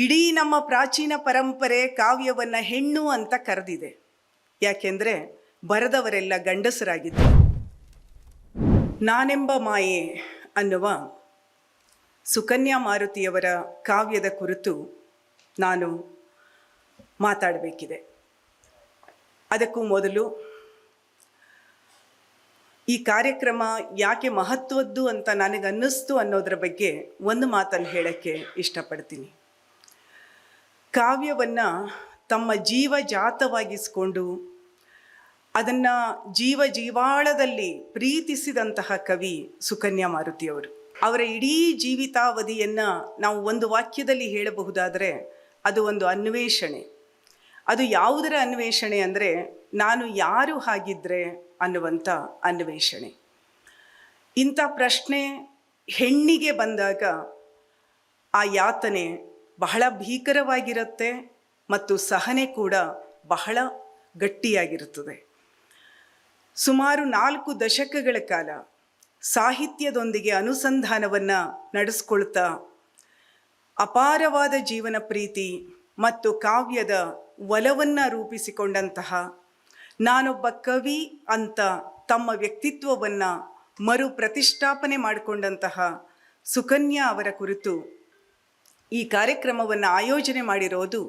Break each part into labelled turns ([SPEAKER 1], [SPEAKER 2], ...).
[SPEAKER 1] ಇಡೀ ನಮ್ಮ ಪ್ರಾಚೀನ ಪರಂಪರೆ ಕಾವ್ಯವನ್ನು ಹೆಣ್ಣು ಅಂತ ಕರೆದಿದೆ. ಯಾಕೆಂದರೆ ಬರೆದವರೆಲ್ಲ ಗಂಡಸರಾಗಿದ್ದರು. ನಾನೆಂಬ ಮಾಯೆ ಅನ್ನುವ ಸುಕನ್ಯಾ ಮಾರುತಿಯವರ ಕಾವ್ಯದ ಕುರಿತು ನಾನು ಮಾತಾಡಬೇಕಿದೆ. ಅದಕ್ಕೂ ಮೊದಲು ಈ ಕಾರ್ಯಕ್ರಮ ಯಾಕೆ ಮಹತ್ವದ್ದು ಅಂತ ನನಗನ್ನಿಸ್ತು ಅನ್ನೋದರ ಬಗ್ಗೆ ಒಂದು ಮಾತನ್ನು ಹೇಳೋಕ್ಕೆ ಇಷ್ಟಪಡ್ತೀನಿ. ಕಾವ್ಯವನ್ನು ತಮ್ಮ ಜೀವಜಾತವಾಗಿಸ್ಕೊಂಡು ಅದನ್ನು ಜೀವಾಳದಲ್ಲಿ ಪ್ರೀತಿಸಿದಂತಹ ಕವಿ ಸುಕನ್ಯಾ ಮಾರುತಿಯವರು. ಅವರ ಇಡೀ ಜೀವಿತಾವಧಿಯನ್ನು ನಾವು ಒಂದು ವಾಕ್ಯದಲ್ಲಿ ಹೇಳಬಹುದಾದರೆ ಅದು ಒಂದು ಅನ್ವೇಷಣೆ. ಅದು ಯಾವುದರ ಅನ್ವೇಷಣೆ ಅಂದರೆ ನಾನು ಯಾರು ಹಾಗಿದ್ರೆ ಅನ್ನುವಂಥ ಅನ್ವೇಷಣೆ. ಇಂಥ ಪ್ರಶ್ನೆ ಹೆಣ್ಣಿಗೆ ಬಂದಾಗ ಆ ಯಾತನೆ ಬಹಳ ಭೀಕರವಾಗಿರುತ್ತೆ ಮತ್ತು ಸಹನೆ ಕೂಡ ಬಹಳ ಗಟ್ಟಿಯಾಗಿರುತ್ತದೆ. ಸುಮಾರು 4 ದಶಕಗಳ ಕಾಲ ಸಾಹಿತ್ಯದೊಂದಿಗೆ ಅನುಸಂಧಾನವನ್ನು ನಡೆಸ್ಕೊಳ್ತಾ ಅಪಾರವಾದ ಜೀವನ ಪ್ರೀತಿ ಮತ್ತು ಕಾವ್ಯದ ಒಲವನ್ನು ರೂಪಿಸಿಕೊಂಡಂತಹ, ನಾನೊಬ್ಬ ಕವಿ ಅಂತ ತಮ್ಮ ವ್ಯಕ್ತಿತ್ವವನ್ನು ಮರು ಪ್ರತಿಷ್ಠಾಪನೆ ಮಾಡಿಕೊಂಡಂತಹ ಸುಕನ್ಯಾ ಅವರ ಕುರಿತು ಈ ಕಾರ್ಯಕ್ರಮವನ್ನು ಆಯೋಜನೆ ಮಾಡಿರೋದು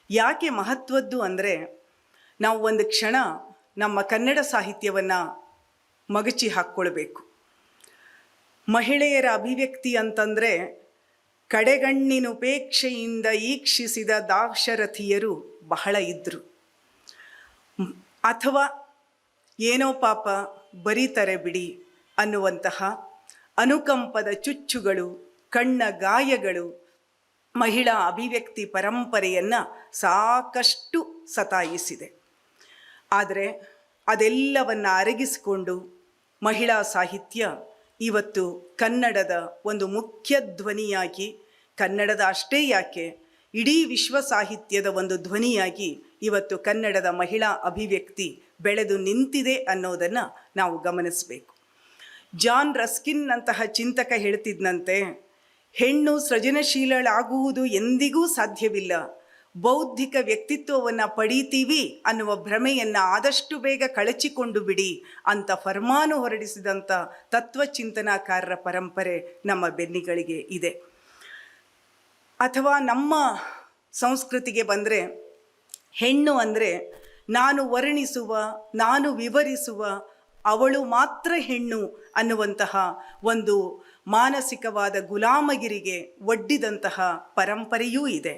[SPEAKER 1] ಯಾಕೆ ಮಹತ್ವದ್ದು ಅಂದರೆ, ನಾವು ಒಂದು ಕ್ಷಣ ನಮ್ಮ ಕನ್ನಡ ಸಾಹಿತ್ಯವನ್ನು ಮಗಚಿ ಹಾಕ್ಕೊಳ್ಬೇಕು. ಮಹಿಳೆಯರ ಅಭಿವ್ಯಕ್ತಿ ಅಂತಂದರೆ ಕಡೆಗಣ್ಣಿನುಪೇಕ್ಷೆಯಿಂದ ಈಕ್ಷಿಸಿದ ದಾಶರಥಿಯರು ಬಹಳ ಇದ್ದರು. ಅಥವಾ ಏನೋ ಪಾಪ ಬರೀತಾರೆ ಬಿಡಿ ಅನ್ನುವಂತಹ ಅನುಕಂಪದ ಚುಚ್ಚುಗಳು, ಕಣ್ಣ ಗಾಯಗಳು ಮಹಿಳಾ ಅಭಿವ್ಯಕ್ತಿ ಪರಂಪರೆಯನ್ನು ಸಾಕಷ್ಟು ಸತಾಯಿಸಿದೆ. ಆದರೆ ಅದೆಲ್ಲವನ್ನು ಅರಗಿಸಿಕೊಂಡು ಮಹಿಳಾ ಸಾಹಿತ್ಯ ಇವತ್ತು ಕನ್ನಡದ ಒಂದು ಮುಖ್ಯ ಧ್ವನಿಯಾಗಿ, ಕನ್ನಡದ ಅಷ್ಟೇ ಯಾಕೆ ಇಡೀ ವಿಶ್ವ ಸಾಹಿತ್ಯದ ಒಂದು ಧ್ವನಿಯಾಗಿ ಇವತ್ತು ಕನ್ನಡದ ಮಹಿಳಾ ಅಭಿವ್ಯಕ್ತಿ ಬೆಳೆದು ನಿಂತಿದೆ ಅನ್ನೋದನ್ನು ನಾವು ಗಮನಿಸಬೇಕು. ಜಾನ್ ರಸ್ಕಿನ್ ಅಂತಹ ಚಿಂತಕ ಹೇಳ್ತಿದ್ದಂತೆ, ಹೆಣ್ಣು ಸೃಜನಶೀಲಳಾಗುವುದು ಎಂದಿಗೂ ಸಾಧ್ಯವಿಲ್ಲ, ಬೌದ್ಧಿಕ ವ್ಯಕ್ತಿತ್ವವನ್ನು ಪಡೀತೀವಿ ಅನ್ನುವ ಭ್ರಮೆಯನ್ನು ಆದಷ್ಟು ಬೇಗ ಕಳಚಿಕೊಂಡು ಬಿಡಿ ಅಂತ ಫರ್ಮಾನು ಹೊರಡಿಸಿದಂಥ ತತ್ವಚಿಂತನಾಕಾರರ ಪರಂಪರೆ ನಮ್ಮ ಬೆನ್ನಿಗಳಿಗೆ ಇದೆ. ಅಥವಾ ನಮ್ಮ ಸಂಸ್ಕೃತಿಗೆ ಬಂದರೆ ಹೆಣ್ಣು ಅಂದರೆ ನಾನು ವರ್ಣಿಸುವ, ನಾನು ವಿವರಿಸುವ, ಅವಳು ಮಾತ್ರ ಹೆಣ್ಣು ಅನ್ನುವಂತಹ ಒಂದು ಮಾನಸಿಕವಾದ ಗುಲಾಮಗಿರಿಗೆ ಒಡ್ಡಿದಂತಹ ಪರಂಪರೆಯೂ ಇದೆ.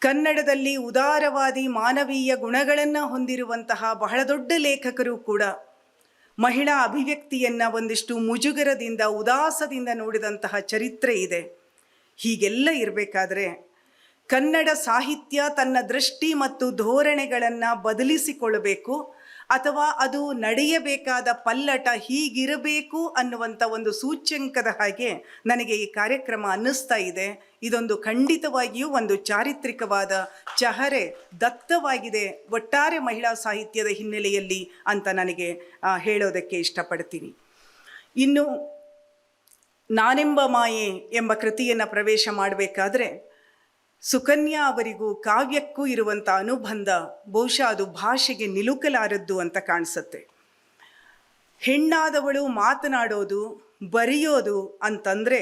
[SPEAKER 1] ಕನ್ನಡದಲ್ಲಿ ಉದಾರವಾದಿ ಮಾನವೀಯ ಗುಣಗಳನ್ನು ಹೊಂದಿರುವಂತಹ ಬಹಳ ದೊಡ್ಡ ಲೇಖಕರು ಕೂಡ ಮಹಿಳಾ ಅಭಿವ್ಯಕ್ತಿಯನ್ನು ಒಂದಿಷ್ಟು ಮುಜುಗರದಿಂದ, ಉದಾಸದಿಂದ ನೋಡಿದಂತಹ ಚರಿತ್ರೆ ಇದೆ. ಹೀಗೆಲ್ಲ ಇರಬೇಕಾದ್ರೆ ಕನ್ನಡ ಸಾಹಿತ್ಯ ತನ್ನ ದೃಷ್ಟಿ ಮತ್ತು ಧೋರಣೆಗಳನ್ನು ಬದಲಿಸಿಕೊಳ್ಳಬೇಕು, ಅಥವಾ ಅದು ನಡೆಯಬೇಕಾದ ಪಲ್ಲಟ ಹೀಗಿರಬೇಕು ಅನ್ನುವಂಥ ಒಂದು ಸೂಚ್ಯಂಕದ ಹಾಗೆ ನನಗೆ ಈ ಕಾರ್ಯಕ್ರಮ ಅನ್ನಿಸ್ತಾ ಇದೆ. ಇದೊಂದು ಖಂಡಿತವಾಗಿಯೂ ಒಂದು ಚಾರಿತ್ರಿಕವಾದ ಚಹರೆ ದತ್ತವಾಗಿದೆ ಒಟ್ಟಾರೆ ಮಹಿಳಾ ಸಾಹಿತ್ಯದ ಹಿನ್ನೆಲೆಯಲ್ಲಿ ಅಂತ ನನಗೆ ಹೇಳೋದಕ್ಕೆ ಇಷ್ಟಪಡ್ತೀನಿ. ಇನ್ನು ನಾನೆಂಬ ಮಾಯೆ ಎಂಬ ಕೃತಿಯನ್ನು ಪ್ರವೇಶ ಮಾಡಬೇಕಾದ್ರೆ ಸುಕನ್ಯಾ ಅವರಿಗೂ ಕಾವ್ಯಕ್ಕೂ ಇರುವಂಥ ಅನುಬಂಧ ಬಹುಶಃ ಅದು ಭಾಷೆಗೆ ನಿಲುಕಲಾರದ್ದು ಅಂತ ಕಾಣಿಸುತ್ತೆ. ಹೆಣ್ಣಾದವಳು ಮಾತನಾಡೋದು, ಬರೆಯೋದು ಅಂತಂದರೆ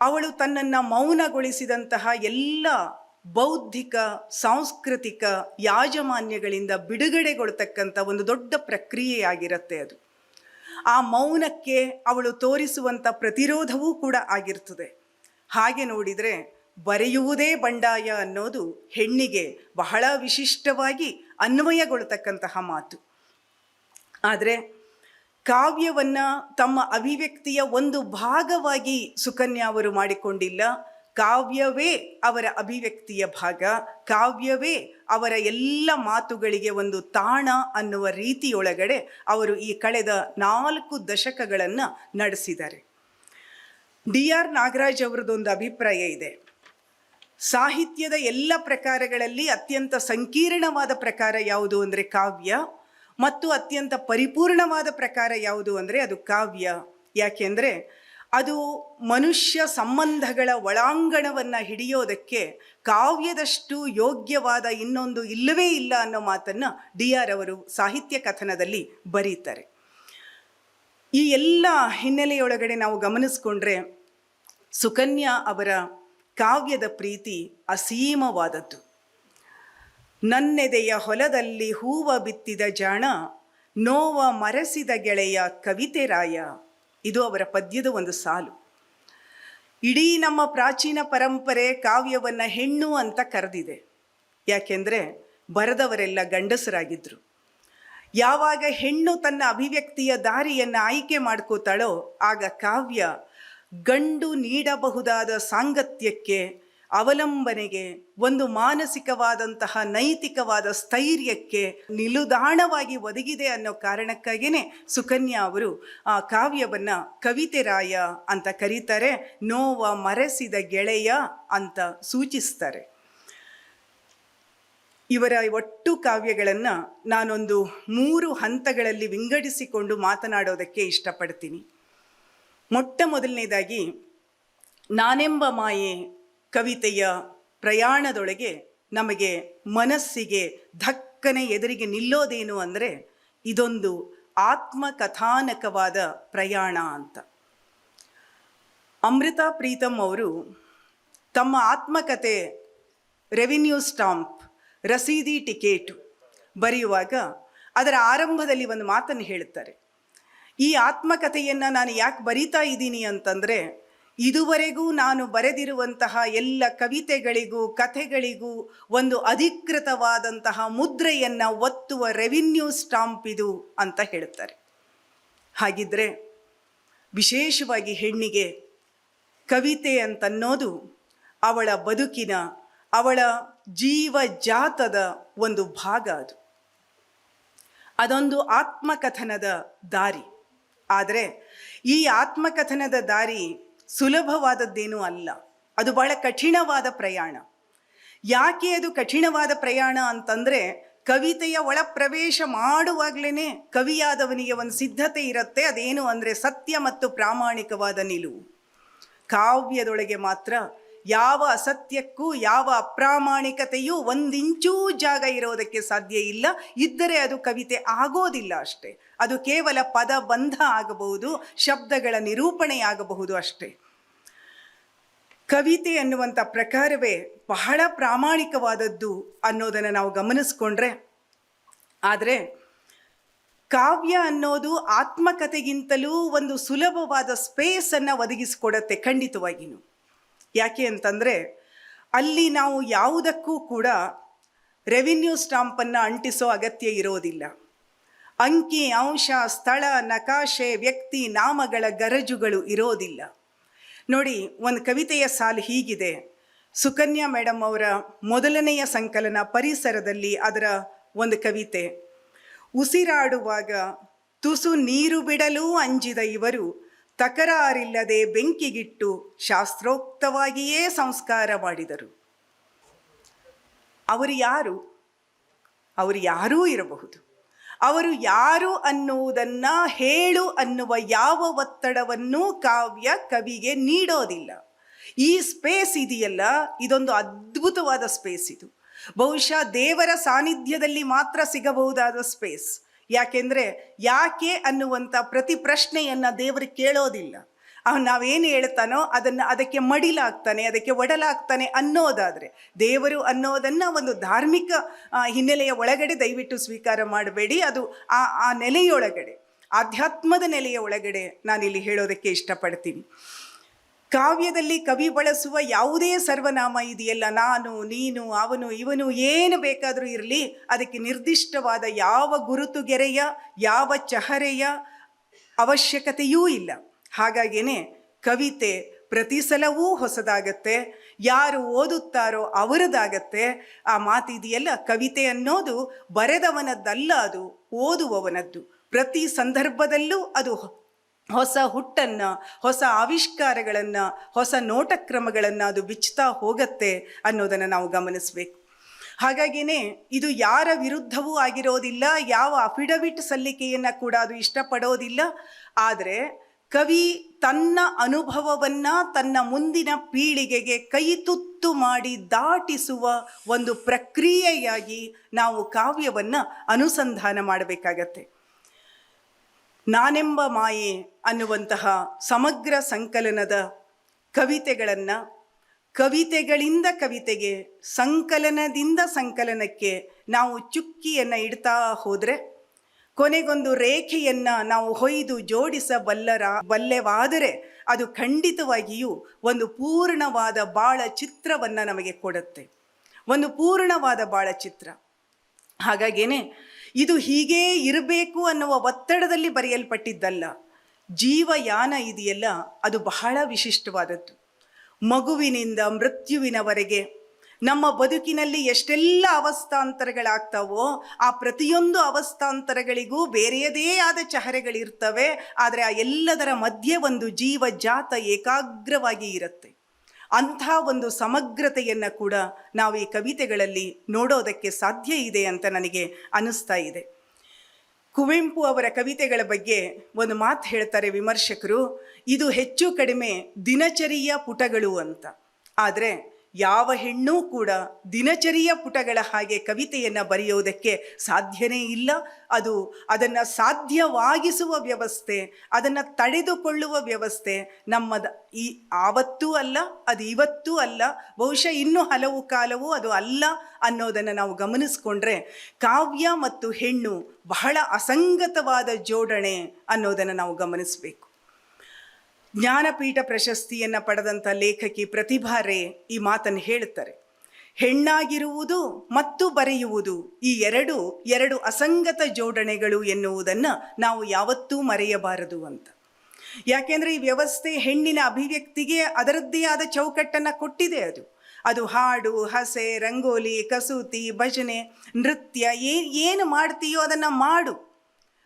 [SPEAKER 1] ಅವಳು ತನ್ನನ್ನು ಮೌನಗೊಳಿಸಿದಂತಹ ಎಲ್ಲ ಬೌದ್ಧಿಕ, ಸಾಂಸ್ಕೃತಿಕ ಯಾಜಮಾನ್ಯಗಳಿಂದ ಬಿಡುಗಡೆಗೊಳ್ತಕ್ಕಂಥ ಒಂದು ದೊಡ್ಡ ಪ್ರಕ್ರಿಯೆಯಾಗಿರುತ್ತೆ ಅದು. ಆ ಮೌನಕ್ಕೆ ಅವಳು ತೋರಿಸುವಂಥ ಪ್ರತಿರೋಧವೂ ಕೂಡ ಆಗಿರ್ತದೆ. ಹಾಗೆ ನೋಡಿದರೆ ಬರೆಯುವುದೇ ಬಂಡಾಯ ಅನ್ನೋದು ಹೆಣ್ಣಿಗೆ ಬಹಳ ವಿಶಿಷ್ಟವಾಗಿ ಅನ್ವಯಗೊಳ್ತಕ್ಕಂತಹ ಮಾತು. ಆದರೆ ಕಾವ್ಯವನ್ನು ತಮ್ಮ ಅಭಿವ್ಯಕ್ತಿಯ ಒಂದು ಭಾಗವಾಗಿ ಸುಕನ್ಯಾ ಅವರು ಮಾಡಿಕೊಂಡಿಲ್ಲ. ಕಾವ್ಯವೇ ಅವರ ಅಭಿವ್ಯಕ್ತಿಯ ಭಾಗ, ಕಾವ್ಯವೇ ಅವರ ಎಲ್ಲ ಮಾತುಗಳಿಗೆ ಒಂದು ತಾಣ ಅನ್ನುವ ರೀತಿಯೊಳಗಡೆ ಅವರು ಈ ಕಳೆದ 4 ದಶಕಗಳನ್ನು ನಡೆಸಿದ್ದಾರೆ. DR ನಾಗರಾಜ್ ಅವರದೊಂದು ಅಭಿಪ್ರಾಯ ಇದೆ. ಸಾಹಿತ್ಯದ ಎಲ್ಲ ಪ್ರಕಾರಗಳಲ್ಲಿ ಅತ್ಯಂತ ಸಂಕೀರ್ಣವಾದ ಪ್ರಕಾರ ಯಾವುದು ಅಂದರೆ ಕಾವ್ಯ, ಮತ್ತು ಅತ್ಯಂತ ಪರಿಪೂರ್ಣವಾದ ಪ್ರಕಾರ ಯಾವುದು ಅಂದರೆ ಅದು ಕಾವ್ಯ. ಯಾಕೆಂದರೆ ಅದು ಮನುಷ್ಯ ಸಂಬಂಧಗಳ ಒಳಾಂಗಣವನ್ನು ಹಿಡಿಯೋದಕ್ಕೆ ಕಾವ್ಯದಷ್ಟು ಯೋಗ್ಯವಾದ ಇನ್ನೊಂದು ಇಲ್ಲವೇ ಇಲ್ಲ ಅನ್ನೋ ಮಾತನ್ನು DR ಅವರು ಸಾಹಿತ್ಯ ಕಥನದಲ್ಲಿ ಬರೀತಾರೆ. ಈ ಎಲ್ಲ ಹಿನ್ನೆಲೆಯೊಳಗಡೆ ನಾವು ಗಮನಿಸ್ಕೊಂಡ್ರೆ ಸುಕನ್ಯಾ ಅವರ ಕಾವ್ಯದ ಪ್ರೀತಿ ಅಸೀಮವಾದದ್ದು. ನನ್ನೆದೆಯ ಹೊಲದಲ್ಲಿ ಹೂವ ಬಿತ್ತಿದ ಜಾಣ, ನೋವ ಮರೆಸಿದ ಗೆಳೆಯ ಕವಿತೆ ರಾಯ. ಇದು ಅವರ ಪದ್ಯದ ಒಂದು ಸಾಲು. ಇಡೀ ನಮ್ಮ ಪ್ರಾಚೀನ ಪರಂಪರೆ ಕಾವ್ಯವನ್ನು ಹೆಣ್ಣು ಅಂತ ಕರೆದಿದೆ. ಯಾಕೆಂದರೆ ಬರೆದವರೆಲ್ಲ ಗಂಡಸರಾಗಿದ್ದರು. ಯಾವಾಗ ಹೆಣ್ಣು ತನ್ನ ಅಭಿವ್ಯಕ್ತಿಯ ದಾರಿಯನ್ನು ಆಯ್ಕೆ ಮಾಡ್ಕೋತಾಳೋ ಆಗ ಕಾವ್ಯ ಗಂಡು ನೀಡಬಹುದಾದ ಸಾಂಗತ್ಯಕ್ಕೆ, ಅವಲಂಬನೆಗೆ, ಒಂದು ಮಾನಸಿಕವಾದಂತಹ ನೈತಿಕವಾದ ಸ್ಥೈರ್ಯಕ್ಕೆ ನಿಲುದಾಣವಾಗಿ ಒದಗಿದೆ ಅನ್ನೋ ಕಾರಣಕ್ಕಾಗಿಯೇ ಸುಕನ್ಯಾ ಅವರು ಆ ಕಾವ್ಯವನ್ನು ಕವಿತೆ ರಾಯ ಅಂತ ಕರೀತಾರೆ. ನೋವ ಮರೆಸಿದ ಗೆಳೆಯ ಅಂತ ಸೂಚಿಸ್ತಾರೆ. ಇವರ ಒಟ್ಟು ಕಾವ್ಯಗಳನ್ನು ನಾನೊಂದು 3 ಹಂತಗಳಲ್ಲಿ ವಿಂಗಡಿಸಿಕೊಂಡು ಮಾತನಾಡೋದಕ್ಕೆ ಇಷ್ಟಪಡ್ತೀನಿ. ಮೊಟ್ಟ ಮೊದಲನೇದಾಗಿ ನಾನೆಂಬ ಮಾಯೆ ಕವಿತೆಯ ಪ್ರಯಾಣದೊಳಗೆ ನಮಗೆ ಮನಸ್ಸಿಗೆ ಧಕ್ಕನೆ ಎದುರಿಗೆ ನಿಲ್ಲೋದೇನು ಅಂದರೆ ಇದೊಂದು ಆತ್ಮಕಥಾನಕವಾದ ಪ್ರಯಾಣ ಅಂತ. ಅಮೃತಾ ಪ್ರೀತಮ್ ಅವರು ತಮ್ಮ ಆತ್ಮಕಥೆ ರೆವಿನ್ಯೂ ಸ್ಟಾಂಪ್, ರಸೀದಿ ಟಿಕೆಟು ಬರೆಯುವಾಗ ಅದರ ಆರಂಭದಲ್ಲಿ ಒಂದು ಮಾತನ್ನು ಹೇಳುತ್ತಾರೆ. ಈ ಆತ್ಮಕಥೆಯನ್ನು ನಾನು ಯಾಕೆ ಬರಿತಾ ಇದ್ದೀನಿ ಅಂತಂದರೆ, ಇದುವರೆಗೂ ನಾನು ಬರೆದಿರುವಂತಹ ಎಲ್ಲ ಕವಿತೆಗಳಿಗೂ ಕಥೆಗಳಿಗೂ ಒಂದು ಅಧಿಕೃತವಾದಂತಹ ಮುದ್ರೆಯನ್ನು ಒತ್ತುವ ರೆವಿನ್ಯೂ ಸ್ಟಾಂಪ್ ಇದು ಅಂತ ಹೇಳುತ್ತಾರೆ. ಹಾಗಿದ್ದರೆ ವಿಶೇಷವಾಗಿ ಹೆಣ್ಣಿಗೆ ಕವಿತೆ ಅಂತನ್ನೋದು ಅವಳ ಬದುಕಿನ, ಅವಳ ಜೀವಜಾತದ ಒಂದು ಭಾಗ. ಅದೊಂದು ಆತ್ಮಕಥನದ ದಾರಿ. ಆದರೆ ಈ ಆತ್ಮಕಥನದ ದಾರಿ ಸುಲಭವಾದದ್ದೇನೂ ಅಲ್ಲ. ಅದು ಬಹಳ ಕಠಿಣವಾದ ಪ್ರಯಾಣ. ಯಾಕೆ ಅದು ಕಠಿಣವಾದ ಪ್ರಯಾಣ ಅಂತಂದರೆ, ಕವಿತೆಯ ಒಳ ಪ್ರವೇಶ ಮಾಡುವಾಗಲೇ ಕವಿಯಾದವನಿಗೆ ಒಂದು ಸಿದ್ಧತೆ ಇರುತ್ತೆ. ಅದೇನು ಅಂದರೆ ಸತ್ಯ ಮತ್ತು ಪ್ರಾಮಾಣಿಕವಾದ ನಿಲುವು. ಕಾವ್ಯದೊಳಗೆ ಮಾತ್ರ ಯಾವ ಅಸತ್ಯಕ್ಕೂ ಯಾವ ಅಪ್ರಾಮಾಣಿಕತೆಯೂ ಒಂದಿಂಚೂ ಜಾಗ ಇರೋದಕ್ಕೆ ಸಾಧ್ಯ ಇಲ್ಲ. ಇದ್ದರೆ ಅದು ಕವಿತೆ ಆಗೋದಿಲ್ಲ ಅಷ್ಟೇ. ಅದು ಕೇವಲ ಪದಬಂಧ ಆಗಬಹುದು, ಶಬ್ದಗಳ ನಿರೂಪಣೆಯಾಗಬಹುದು ಅಷ್ಟೇ. ಕವಿತೆ ಅನ್ನುವಂಥ ಪ್ರಕಾರವೇ ಬಹಳ ಪ್ರಾಮಾಣಿಕವಾದದ್ದು ಅನ್ನೋದನ್ನು ನಾವು ಗಮನಿಸ್ಕೊಂಡ್ರೆ, ಆದರೆ ಕಾವ್ಯ ಅನ್ನೋದು ಆತ್ಮಕಥೆಗಿಂತಲೂ ಒಂದು ಸುಲಭವಾದ ಸ್ಪೇಸನ್ನು ಒದಗಿಸಿಕೊಡತ್ತೆ ಖಂಡಿತವಾಗಿಯೂ. ಯಾಕೆ ಅಂತಂದರೆ ಅಲ್ಲಿ ನಾವು ಯಾವುದಕ್ಕೂ ಕೂಡ ರೆವಿನ್ಯೂ ಸ್ಟಾಂಪನ್ನು ಅಂಟಿಸೋ ಅಗತ್ಯ ಇರೋದಿಲ್ಲ. ಅಂಕಿ ಅಂಶ, ಸ್ಥಳ, ನಕಾಶೆ, ವ್ಯಕ್ತಿ ನಾಮಗಳ ಗರಜುಗಳು ಇರೋದಿಲ್ಲ. ನೋಡಿ, ಒಂದು ಕವಿತೆಯ ಸಾಲು ಹೀಗಿದೆ. ಸುಕನ್ಯಾ ಮೇಡಮ್ ಅವರ ಮೊದಲನೆಯ ಸಂಕಲನ ಪರಿಸರದಲ್ಲಿ ಅದರ ಒಂದು ಕವಿತೆ. ಉಸಿರಾಡುವಾಗ ತುಸು ನೀರು ಬಿಡಲೂ ಅಂಜಿದ ಇವರು ತಕರಾರಿಲ್ಲದೆ ಬೆಂಕಿಗಿಟ್ಟು ಶಾಸ್ತ್ರೋಕ್ತವಾಗಿಯೇ ಸಂಸ್ಕಾರ ಮಾಡಿದರು. ಅವರು ಯಾರು? ಅವರು ಯಾರೂ ಇರಬಹುದು. ಅವರು ಯಾರು ಅನ್ನುವುದನ್ನು ಹೇಳು ಅನ್ನುವ ಯಾವ ಒತ್ತಡವನ್ನು ಕಾವ್ಯ ಕವಿಗೆ ನೀಡೋದಿಲ್ಲ. ಈ ಸ್ಪೇಸ್ ಇದೆಯಲ್ಲ, ಇದೊಂದು ಅದ್ಭುತವಾದ ಸ್ಪೇಸ್. ಇದು ಬಹುಶಃ ದೇವರ ಸಾನ್ನಿಧ್ಯದಲ್ಲಿ ಮಾತ್ರ ಸಿಗಬಹುದಾದ ಸ್ಪೇಸ್. ಯಾಕೆಂದರೆ ಯಾಕೆ ಅನ್ನುವಂಥ ಪ್ರತಿ ಪ್ರಶ್ನೆಯನ್ನು ದೇವರು ಕೇಳೋದಿಲ್ಲ. ನಾವೇನು ಹೇಳ್ತಾನೋ ಅದಕ್ಕೆ ಮಡಿಲಾಗ್ತಾನೆ, ಅದಕ್ಕೆ ಒಡಲಾಗ್ತಾನೆ ಅನ್ನೋದಾದರೆ, ದೇವರು ಅನ್ನೋದನ್ನು ಒಂದು ಧಾರ್ಮಿಕ ಹಿನ್ನೆಲೆಯ ಒಳಗಡೆ ದಯವಿಟ್ಟು ಸ್ವೀಕಾರ ಮಾಡಬೇಡಿ. ಅದು ಆ ನೆಲೆಯೊಳಗಡೆ, ಆಧ್ಯಾತ್ಮದ ನೆಲೆಯ ಒಳಗಡೆ ನಾನಿಲ್ಲಿ ಹೇಳೋದಕ್ಕೆ ಇಷ್ಟಪಡ್ತೀನಿ. ಕಾವ್ಯದಲ್ಲಿ ಕವಿ ಬಳಸುವ ಯಾವುದೇ ಸರ್ವನಾಮ ಇದೆಯಲ್ಲ, ನಾನು, ನೀನು, ಅವನು, ಇವನು, ಏನು ಬೇಕಾದರೂ ಇರಲಿ, ಅದಕ್ಕೆ ನಿರ್ದಿಷ್ಟವಾದ ಯಾವ ಗುರುತುಗೆರೆಯ, ಯಾವ ಚಹರೆಯ ಅವಶ್ಯಕತೆಯೂ ಇಲ್ಲ. ಹಾಗಾಗಿಯೇ ಕವಿತೆ ಪ್ರತಿ ಸಲವೂ ಹೊಸದಾಗತ್ತೆ. ಯಾರು ಓದುತ್ತಾರೋ ಅವರದಾಗತ್ತೆ. ಆ ಮಾತಿದೆಯಲ್ಲ, ಕವಿತೆ ಅನ್ನೋದು ಬರೆದವನದ್ದಲ್ಲ, ಅದು ಓದುವವನದ್ದು. ಪ್ರತಿ ಸಂದರ್ಭದಲ್ಲೂ ಅದು ಹೊಸ ಹುಟ್ಟನ್ನು, ಹೊಸ ಆವಿಷ್ಕಾರಗಳನ್ನು, ಹೊಸ ನೋಟಕ್ರಮಗಳನ್ನು ಅದು ಬಿಚ್ಚುತ್ತಾ ಹೋಗತ್ತೆ ಅನ್ನೋದನ್ನು ನಾವು ಗಮನಿಸಬೇಕು. ಹಾಗಾಗಿಯೇ ಇದು ಯಾರ ವಿರುದ್ಧವೂ ಆಗಿರೋದಿಲ್ಲ, ಯಾವ ಅಫಿಡವಿಟ್ ಸಲ್ಲಿಕೆಯನ್ನು ಕೂಡ ಅದು ಇಷ್ಟಪಡೋದಿಲ್ಲ. ಆದರೆ ಕವಿ ತನ್ನ ಅನುಭವವನ್ನು ತನ್ನ ಮುಂದಿನ ಪೀಳಿಗೆಗೆ ಕೈತುತ್ತು ಮಾಡಿ ದಾಟಿಸುವ ಒಂದು ಪ್ರಕ್ರಿಯೆಯಾಗಿ ನಾವು ಕಾವ್ಯವನ್ನು ಅನುಸಂಧಾನ ಮಾಡಬೇಕಾಗತ್ತೆ. ನಾನೆಂಬ ಮಾಯೆ ಅನ್ನುವಂತಹ ಸಮಗ್ರ ಸಂಕಲನದ ಕವಿತೆಗಳನ್ನು ಕವಿತೆಗಳಿಂದ ಕವಿತೆಗೆ, ಸಂಕಲನದಿಂದ ಸಂಕಲನಕ್ಕೆ ನಾವು ಚುಕ್ಕಿಯನ್ನು ಇಡ್ತಾ ಹೋದರೆ ಕೊನೆಗೊಂದು ರೇಖೆಯನ್ನು ನಾವು ಹೊಯ್ದು ಬಲ್ಲೆವಾದರೆ ಅದು ಖಂಡಿತವಾಗಿಯೂ ಒಂದು ಪೂರ್ಣವಾದ ಬಾಳ ಚಿತ್ರವನ್ನು ನಮಗೆ ಕೊಡುತ್ತೆ, ಒಂದು ಪೂರ್ಣವಾದ ಬಾಳ ಚಿತ್ರ. ಹಾಗಾಗೇನೆ ಇದು ಹೀಗೇ ಇರಬೇಕು ಅನ್ನುವ ಒತ್ತಡದಲ್ಲಿ ಬರೆಯಲ್ಪಟ್ಟಿದ್ದಲ್ಲ. ಜೀವಯಾನ ಇದೆಯಲ್ಲ, ಅದು ಬಹಳ ವಿಶಿಷ್ಟವಾದದ್ದು. ಮಗುವಿನಿಂದ ಮೃತ್ಯುವಿನವರೆಗೆ ನಮ್ಮ ಬದುಕಿನಲ್ಲಿ ಎಷ್ಟೆಲ್ಲ ಅವಸ್ಥಾಂತರಗಳಾಗ್ತಾವೋ ಆ ಪ್ರತಿಯೊಂದು ಅವಸ್ಥಾಂತರಗಳಿಗೂ ಬೇರೆಯದೇ ಆದ ಚಹರೆಗಳಿರ್ತವೆ. ಆದರೆ ಆ ಎಲ್ಲದರ ಮಧ್ಯೆ ಒಂದು ಜೀವಜಾತ ಏಕಾಗ್ರವಾಗಿ ಇರುತ್ತೆ. ಅಂಥ ಒಂದು ಸಮಗ್ರತೆಯನ್ನು ಕೂಡ ನಾವು ಈ ಕವಿತೆಗಳಲ್ಲಿ ನೋಡೋದಕ್ಕೆ ಸಾಧ್ಯ ಇದೆ ಅಂತ ನನಗೆ ಅನ್ನಿಸ್ತಾ ಇದೆ. ಕುವೆಂಪು ಅವರ ಕವಿತೆಗಳ ಬಗ್ಗೆ ಒಂದು ಮಾತು ಹೇಳ್ತಾರೆ ವಿಮರ್ಶಕರು, ಇದು ಹೆಚ್ಚು ಕಡಿಮೆ ದಿನಚರಿಯ ಪುಟಗಳು ಅಂತ. ಆದರೆ ಯಾವ ಹೆಣ್ಣೂ ಕೂಡ ದಿನಚರಿಯ ಪುಟಗಳ ಹಾಗೆ ಕವಿತೆಯನ್ನು ಬರೆಯೋದಕ್ಕೆ ಸಾಧ್ಯನೇ ಇಲ್ಲ. ಅದನ್ನು ಸಾಧ್ಯವಾಗಿಸುವ ವ್ಯವಸ್ಥೆ, ಅದನ್ನು ತಡೆದುಕೊಳ್ಳುವ ವ್ಯವಸ್ಥೆ ಆವತ್ತೂ ಅಲ್ಲ, ಅದು ಇವತ್ತೂ ಅಲ್ಲ, ಬಹುಶಃ ಇನ್ನೂ ಹಲವು ಕಾಲವೂ ಅದು ಅಲ್ಲ ಅನ್ನೋದನ್ನು ನಾವು ಗಮನಿಸ್ಕೊಂಡ್ರೆ ಕಾವ್ಯ ಮತ್ತು ಹೆಣ್ಣು ಬಹಳ ಅಸಂಗತವಾದ ಜೋಡಣೆ ಅನ್ನೋದನ್ನು ನಾವು ಗಮನಿಸಬೇಕು. ಜ್ಞಾನಪೀಠ ಪ್ರಶಸ್ತಿಯನ್ನು ಪಡೆದಂಥ ಲೇಖಕಿ ಪ್ರತಿಭಾ ರೇ ಈ ಮಾತನ್ನು ಹೇಳ್ತಾರೆ, ಹೆಣ್ಣಾಗಿರುವುದು ಮತ್ತು ಬರೆಯುವುದು ಈ ಎರಡು ಅಸಂಗತ ಜೋಡಣೆಗಳು ಎನ್ನುವುದನ್ನು ನಾವು ಯಾವತ್ತೂ ಮರೆಯಬಾರದು ಅಂತ. ಯಾಕೆಂದರೆ ಈ ವ್ಯವಸ್ಥೆ ಹೆಣ್ಣಿನ ಅಭಿವ್ಯಕ್ತಿಗೆ ಅದರದ್ದೇ ಆದ ಚೌಕಟ್ಟನ್ನು ಕೊಟ್ಟಿದೆ. ಅದು ಹಾಡು, ಹಸೆ, ರಂಗೋಲಿ, ಕಸೂತಿ, ಭಜನೆ, ನೃತ್ಯ ಏನು ಮಾಡ್ತೀಯೋ ಅದನ್ನು ಮಾಡು.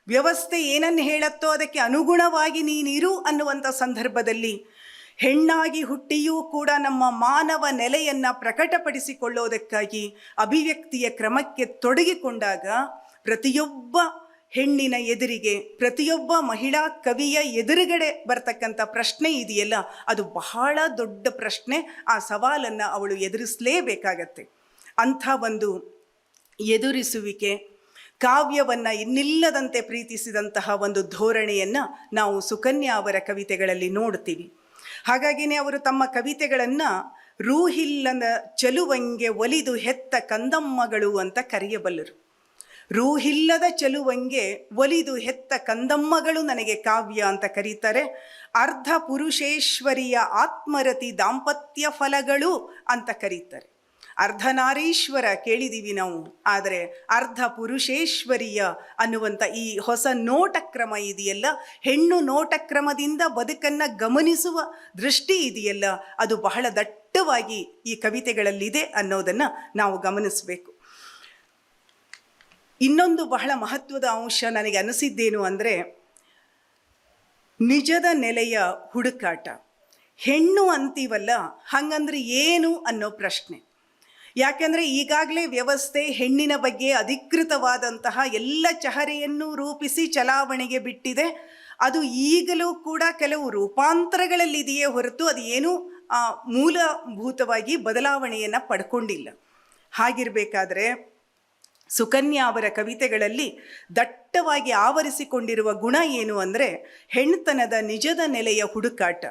[SPEAKER 1] ವ್ಯವಸ್ಥೆ ಏನನ್ನು ಹೇಳತ್ತೋ ಅದಕ್ಕೆ ಅನುಗುಣವಾಗಿ ನೀನಿರು ಅನ್ನುವಂಥ ಸಂದರ್ಭದಲ್ಲಿ ಹೆಣ್ಣಾಗಿ ಹುಟ್ಟಿಯೂ ಕೂಡ ನಮ್ಮ ಮಾನವ ನೆಲೆಯನ್ನು ಪ್ರಕಟಪಡಿಸಿಕೊಳ್ಳೋದಕ್ಕಾಗಿ ಅಭಿವ್ಯಕ್ತಿಯ ಕ್ರಮಕ್ಕೆ ತೊಡಗಿಕೊಂಡಾಗ ಪ್ರತಿಯೊಬ್ಬ ಹೆಣ್ಣಿನ ಎದುರಿಗೆ, ಪ್ರತಿಯೊಬ್ಬ ಮಹಿಳಾ ಕವಿಯ ಎದುರುಗಡೆ ಬರ್ತಕ್ಕಂಥ ಪ್ರಶ್ನೆ ಇದೆಯಲ್ಲ, ಅದು ಬಹಳ ದೊಡ್ಡ ಪ್ರಶ್ನೆ. ಆ ಸವಾಲನ್ನು ಅವಳು ಎದುರಿಸಲೇಬೇಕಾಗತ್ತೆ. ಅಂಥ ಒಂದು ಎದುರಿಸುವಿಕೆ, ಕಾವ್ಯವನ್ನು ಇನ್ನಿಲ್ಲದಂತೆ ಪ್ರೀತಿಸಿದಂತಹ ಒಂದು ಧೋರಣೆಯನ್ನು ನಾವು ಸುಕನ್ಯಾ ಅವರ ಕವಿತೆಗಳಲ್ಲಿ ನೋಡ್ತೀವಿ. ಹಾಗಾಗಿನೇ ಅವರು ತಮ್ಮ ಕವಿತೆಗಳನ್ನು ರೂಹಿಲ್ಲದ ಚೆಲುವಂಗೆ ಒಲಿದು ಹೆತ್ತ ಕಂದಮ್ಮಗಳು ಅಂತ ಕರೆಯಬಲ್ಲರು. ರೂಹಿಲ್ಲದ ಚೆಲುವಂಗೆ ಒಲಿದು ಹೆತ್ತ ಕಂದಮ್ಮಗಳು ನನಗೆ ಕಾವ್ಯ ಅಂತ ಕರೀತಾರೆ. ಅರ್ಧ ಪುರುಷೇಶ್ವರಿಯ ಆತ್ಮರತಿ ದಾಂಪತ್ಯ ಫಲಗಳು ಅಂತ ಕರೀತಾರೆ. ಅರ್ಧನಾರೀಶ್ವರ ಕೇಳಿದ್ದೀವಿ ನಾವು, ಆದರೆ ಅರ್ಧ ಪುರುಷೇಶ್ವರಿಯ ಅನ್ನುವಂಥ ಈ ಹೊಸ ನೋಟಕ್ರಮ ಇದೆಯಲ್ಲ, ಹೆಣ್ಣು ನೋಟಕ್ರಮದಿಂದ ಬದುಕನ್ನು ಗಮನಿಸುವ ದೃಷ್ಟಿ ಇದೆಯಲ್ಲ, ಅದು ಬಹಳ ದಟ್ಟವಾಗಿ ಈ ಕವಿತೆಗಳಲ್ಲಿದೆ ಅನ್ನೋದನ್ನು ನಾವು ಗಮನಿಸಬೇಕು. ಇನ್ನೊಂದು ಬಹಳ ಮಹತ್ವದ ಅಂಶ ನನಗೆ ಅನಿಸಿದ್ದೇನು ಅಂದರೆ ನಿಜದ ನೆಲೆಯ ಹುಡುಕಾಟ. ಹೆಣ್ಣು ಅಂತೀವಲ್ಲ, ಹಾಗಂದ್ರೆ ಏನು ಅನ್ನೋ ಪ್ರಶ್ನೆ. ಯಾಕೆಂದರೆ ಈಗಾಗಲೇ ವ್ಯವಸ್ಥೆ ಹೆಣ್ಣಿನ ಬಗ್ಗೆ ಅಧಿಕೃತವಾದಂತಹ ಎಲ್ಲ ಚಹರೆಯನ್ನು ರೂಪಿಸಿ ಚಲಾವಣೆಗೆ ಬಿಟ್ಟಿದೆ. ಅದು ಈಗಲೂ ಕೂಡ ಕೆಲವು ರೂಪಾಂತರಗಳಲ್ಲಿದೆಯೇ ಹೊರತು ಅದು ಏನೂ ಮೂಲಭೂತವಾಗಿ ಬದಲಾವಣೆಯನ್ನು ಪಡ್ಕೊಂಡಿಲ್ಲ. ಹಾಗಿರಬೇಕಾದ್ರೆ ಸುಕನ್ಯಾ ಅವರ ಕವಿತೆಗಳಲ್ಲಿ ದಟ್ಟವಾಗಿ ಆವರಿಸಿಕೊಂಡಿರುವ ಗುಣ ಏನು ಅಂದರೆ ಹೆಣ್ತನದ ನಿಜದ ನೆಲೆಯ ಹುಡುಕಾಟ.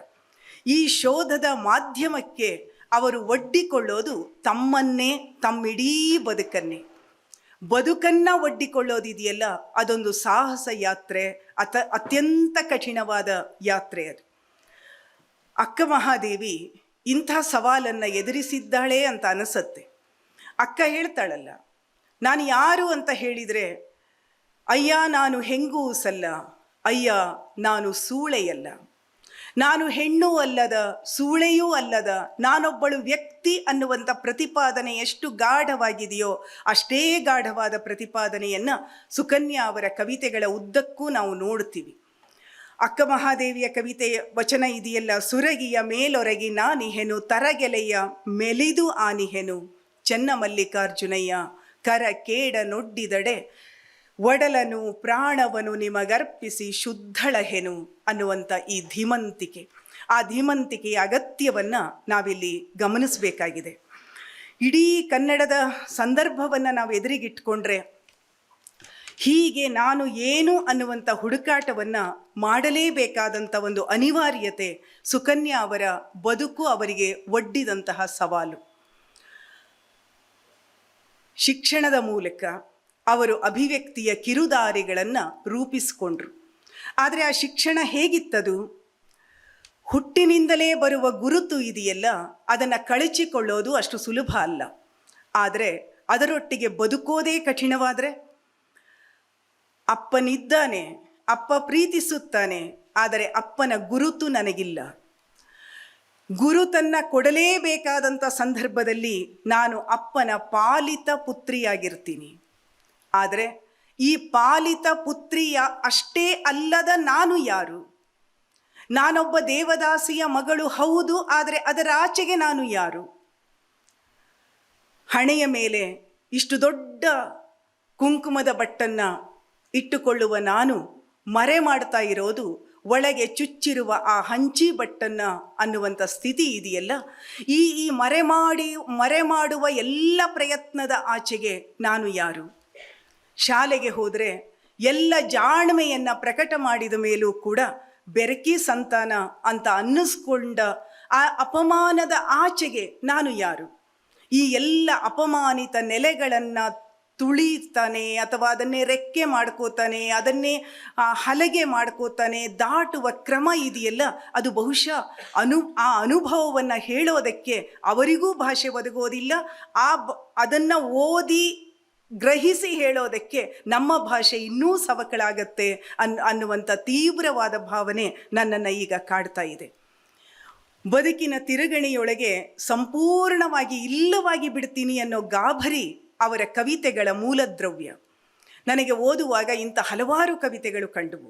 [SPEAKER 1] ಈ ಶೋಧದ ಮಾಧ್ಯಮಕ್ಕೆ ಅವರು ಒಡ್ಡಿಕೊಳ್ಳೋದು ತಮ್ಮನ್ನೇ, ತಮ್ಮಿಡೀ ಬದುಕನ್ನು ಒಡ್ಡಿಕೊಳ್ಳೋದಿದೆಯಲ್ಲ, ಅದೊಂದು ಸಾಹಸ ಯಾತ್ರೆ, ಅತ್ಯಂತ ಕಠಿಣವಾದ ಯಾತ್ರೆ ಅದು. ಅಕ್ಕ ಮಹಾದೇವಿ ಇಂಥ ಸವಾಲನ್ನು ಎದುರಿಸಿದ್ದಾಳೆ ಅಂತ ಅನಿಸುತ್ತೆ. ಅಕ್ಕ ಹೇಳ್ತಾಳಲ್ಲ, ನಾನು ಯಾರು ಅಂತ ಹೇಳಿದರೆ, ಅಯ್ಯ ನಾನು ಹೆಂಗೂಸಲ್ಲ, ಅಯ್ಯ ನಾನು ಸೂಳೆಯಲ್ಲ, ನಾನು ಹೆಣ್ಣು ಅಲ್ಲದ, ಸೂಳೆಯೂ ಅಲ್ಲದ, ನಾನೊಬ್ಬಳು ವ್ಯಕ್ತಿ ಅನ್ನುವಂಥ ಪ್ರತಿಪಾದನೆ ಎಷ್ಟು ಗಾಢವಾಗಿದೆಯೋ ಅಷ್ಟೇ ಗಾಢವಾದ ಪ್ರತಿಪಾದನೆಯನ್ನು ಸುಕನ್ಯಾ ಅವರ ಕವಿತೆಗಳ ಉದ್ದಕ್ಕೂ ನಾವು ನೋಡ್ತೀವಿ. ಅಕ್ಕ ಮಹಾದೇವಿಯ ಕವಿತೆಯ ವಚನ ಇದೆಯಲ್ಲ, ಸುರಗಿಯ ಮೇಲೊರಗಿ ನಾನಿಹೆನು, ತರಗೆಲೆಯ ಮೆಲಿದು ಆನಿಹೆನು, ಚೆನ್ನ ಮಲ್ಲಿಕಾರ್ಜುನಯ್ಯ ಕರ ಕೇಡ ನೊಡ್ಡಿದಡೆ ಒಡಲನು ಪ್ರಾಣವನು ನಿಮಗರ್ಪಿಸಿ ಶುದ್ಧಳಹೆನು ಅನ್ನುವಂಥ ಈ ಧೀಮಂತಿಕೆ, ಆ ಧೀಮಂತಿಕೆಯ ಅಗತ್ಯವನ್ನು ನಾವಿಲ್ಲಿ ಗಮನಿಸಬೇಕಾಗಿದೆ. ಇಡೀ ಕನ್ನಡದ ಸಂದರ್ಭವನ್ನು ನಾವು ಎದುರಿಗಿಟ್ಕೊಂಡ್ರೆ ಹೀಗೆ ನಾನು ಏನು ಅನ್ನುವಂಥ ಹುಡುಕಾಟವನ್ನು ಮಾಡಲೇಬೇಕಾದಂಥ ಒಂದು ಅನಿವಾರ್ಯತೆ ಸುಕನ್ಯಾ ಅವರ ಬದುಕು ಅವರಿಗೆ ಒಡ್ಡಿದಂತಹ ಸವಾಲು. ಶಿಕ್ಷಣದ ಮೂಲಕ ಅವರು ಅಭಿವ್ಯಕ್ತಿಯ ಕಿರುದಾರಿಗಳನ್ನು ರೂಪಿಸಿಕೊಂಡ್ರು. ಆದರೆ ಆ ಶಿಕ್ಷಣ ಹೇಗಿತ್ತದು? ಹುಟ್ಟಿನಿಂದಲೇ ಬರುವ ಗುರುತು ಇದೆಯಲ್ಲ, ಅದನ್ನು ಕಳಚಿಕೊಳ್ಳೋದು ಅಷ್ಟು ಸುಲಭ ಅಲ್ಲ. ಆದರೆ ಅದರೊಟ್ಟಿಗೆ ಬದುಕೋದೇ ಕಠಿಣವಾದರೆ, ಅಪ್ಪನಿದ್ದಾನೆ, ಅಪ್ಪ ಪ್ರೀತಿಸುತ್ತಾನೆ, ಆದರೆ ಅಪ್ಪನ ಗುರುತು ನನಗಿಲ್ಲ. ಗುರುತನ್ನು ಕೊಡಲೇಬೇಕಾದಂಥ ಸಂದರ್ಭದಲ್ಲಿ ನಾನು ಅಪ್ಪನ ಪಾಲಿತ ಪುತ್ರಿಯಾಗಿರ್ತೀನಿ. ಆದರೆ ಈ ಪಾಲಿತ ಪುತ್ರಿಯ ಅಷ್ಟೇ ಅಲ್ಲದ ನಾನು ಯಾರು? ನಾನೊಬ್ಬ ದೇವದಾಸಿಯ ಮಗಳು ಹೌದು, ಆದರೆ ಅದರ ಆಚೆಗೆ ನಾನು ಯಾರು? ಹಣೆಯ ಮೇಲೆ ಇಷ್ಟು ದೊಡ್ಡ ಕುಂಕುಮದ ಬಟ್ಟನ್ನು ಇಟ್ಟುಕೊಳ್ಳುವ ನಾನು ಮರೆ ಮಾಡ್ತಾ ಇರೋದು ಒಳಗೆ ಚುಚ್ಚಿರುವ ಆ ಹಂಚಿ ಬಟ್ಟನ್ನು ಅನ್ನುವಂಥ ಸ್ಥಿತಿ ಇದೆಯಲ್ಲ, ಈ ಮರೆ ಮಾಡುವ ಎಲ್ಲ ಪ್ರಯತ್ನದ ಆಚೆಗೆ ನಾನು ಯಾರು? ಶಾಲೆಗೆ ಹೋದರೆ ಎಲ್ಲ ಜಾಣ್ಮೆಯನ್ನು ಪ್ರಕಟ ಮಾಡಿದ ಮೇಲೂ ಕೂಡ ಬೆರಕಿ ಸಂತಾನ ಅಂತ ಅನ್ನಿಸ್ಕೊಂಡ ಆ ಅಪಮಾನದ ಆಚೆಗೆ ನಾನು ಯಾರು? ಈ ಎಲ್ಲ ಅಪಮಾನಿತ ನೆಲೆಗಳನ್ನು ತುಳಿತಾನೆ ಅಥವಾ ಅದನ್ನೇ ರೆಕ್ಕೆ ಮಾಡ್ಕೋತಾನೆ, ಅದನ್ನೇ ಹಲಗೆ ಮಾಡ್ಕೋತಾನೆ ದಾಟುವ ಕ್ರಮ ಇದೆಯಲ್ಲ, ಅದು ಬಹುಶಃ ಆ ಅನುಭವವನ್ನು ಹೇಳೋದಕ್ಕೆ ಅವರಿಗೂ ಭಾಷೆ ಒದಗೋದಿಲ್ಲ. ಅದನ್ನು ಓದಿ ಗ್ರಹಿಸಿ ಹೇಳೋದಕ್ಕೆ ನಮ್ಮ ಭಾಷೆ ಇನ್ನೂ ಸವಕಳಾಗತ್ತೆ ಅನ್ನುವಂಥ ತೀವ್ರವಾದ ಭಾವನೆ ನನ್ನನ್ನು ಈಗ ಕಾಡ್ತಾ ಇದೆ. ಬದುಕಿನ ತಿರುಗಣಿಯೊಳಗೆ ಸಂಪೂರ್ಣವಾಗಿ ಇಲ್ಲವಾಗಿ ಬಿಡ್ತೀನಿ ಅನ್ನೋ ಗಾಬರಿ ಅವರ ಕವಿತೆಗಳ ಮೂಲದ್ರವ್ಯ. ನನಗೆ ಓದುವಾಗ ಇಂಥ ಹಲವಾರು ಕವಿತೆಗಳು ಕಂಡುವು.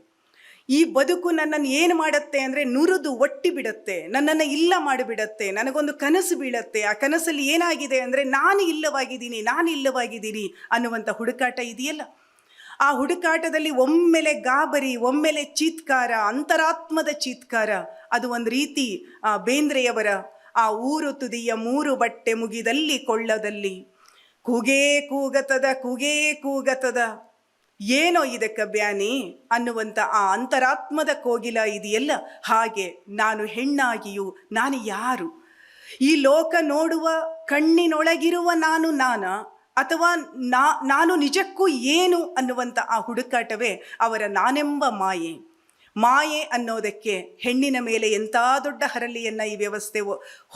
[SPEAKER 1] ಈ ಬದುಕು ನನ್ನನ್ನು ಏನು ಮಾಡುತ್ತೆ ಅಂದರೆ ನುರಿದು ಒಟ್ಟಿ ಬಿಡುತ್ತೆ, ನನ್ನನ್ನು ಇಲ್ಲ ಮಾಡಿಬಿಡತ್ತೆ, ನನಗೊಂದು ಕನಸು ಬೀಳತ್ತೆ. ಆ ಕನಸಲ್ಲಿ ಏನಾಗಿದೆ ಅಂದರೆ ನಾನು ಇಲ್ಲವಾಗಿದ್ದೀನಿ ಅನ್ನುವಂಥ ಹುಡುಕಾಟ ಇದೆಯಲ್ಲ, ಆ ಹುಡುಕಾಟದಲ್ಲಿ ಒಮ್ಮೆಲೆ ಗಾಬರಿ, ಒಮ್ಮೆಲೆ ಚೀತ್ಕಾರ, ಅಂತರಾತ್ಮದ ಚೀತ್ಕಾರ. ಅದು ಒಂದು ರೀತಿ ಬೇಂದ್ರೆಯವರ ಆ ಊರು ತುದಿಯ ಮೂರು ಬಟ್ಟೆ ಮುಗಿದಲ್ಲಿ ಕೊಳ್ಳದಲ್ಲಿ ಕೂಗೇ ಕೂಗತದ ಏನೋ ಇದಕ್ಕೆ ಬ್ಯಾನಿ ಅನ್ನುವಂಥ ಆ ಅಂತರಾತ್ಮದ ಕೋಗಿಲ ಇದೆಯಲ್ಲ, ಹಾಗೆ ನಾನು ಹೆಣ್ಣಾಗಿಯೂ ನಾನು ಯಾರು? ಈ ಲೋಕ ನೋಡುವ ಕಣ್ಣಿನೊಳಗಿರುವ ನಾನ ಅಥವಾ ನಾನು ನಿಜಕ್ಕೂ ಏನು ಅನ್ನುವಂಥ ಆ ಹುಡುಕಾಟವೇ ಅವರ ನಾನೆಂಬ ಮಾಯೆ ಅನ್ನೋದಕ್ಕೆ ಹೆಣ್ಣಿನ ಮೇಲೆ ಎಂಥ ದೊಡ್ಡ ಹರಳಿಯನ್ನು ಈ ವ್ಯವಸ್ಥೆ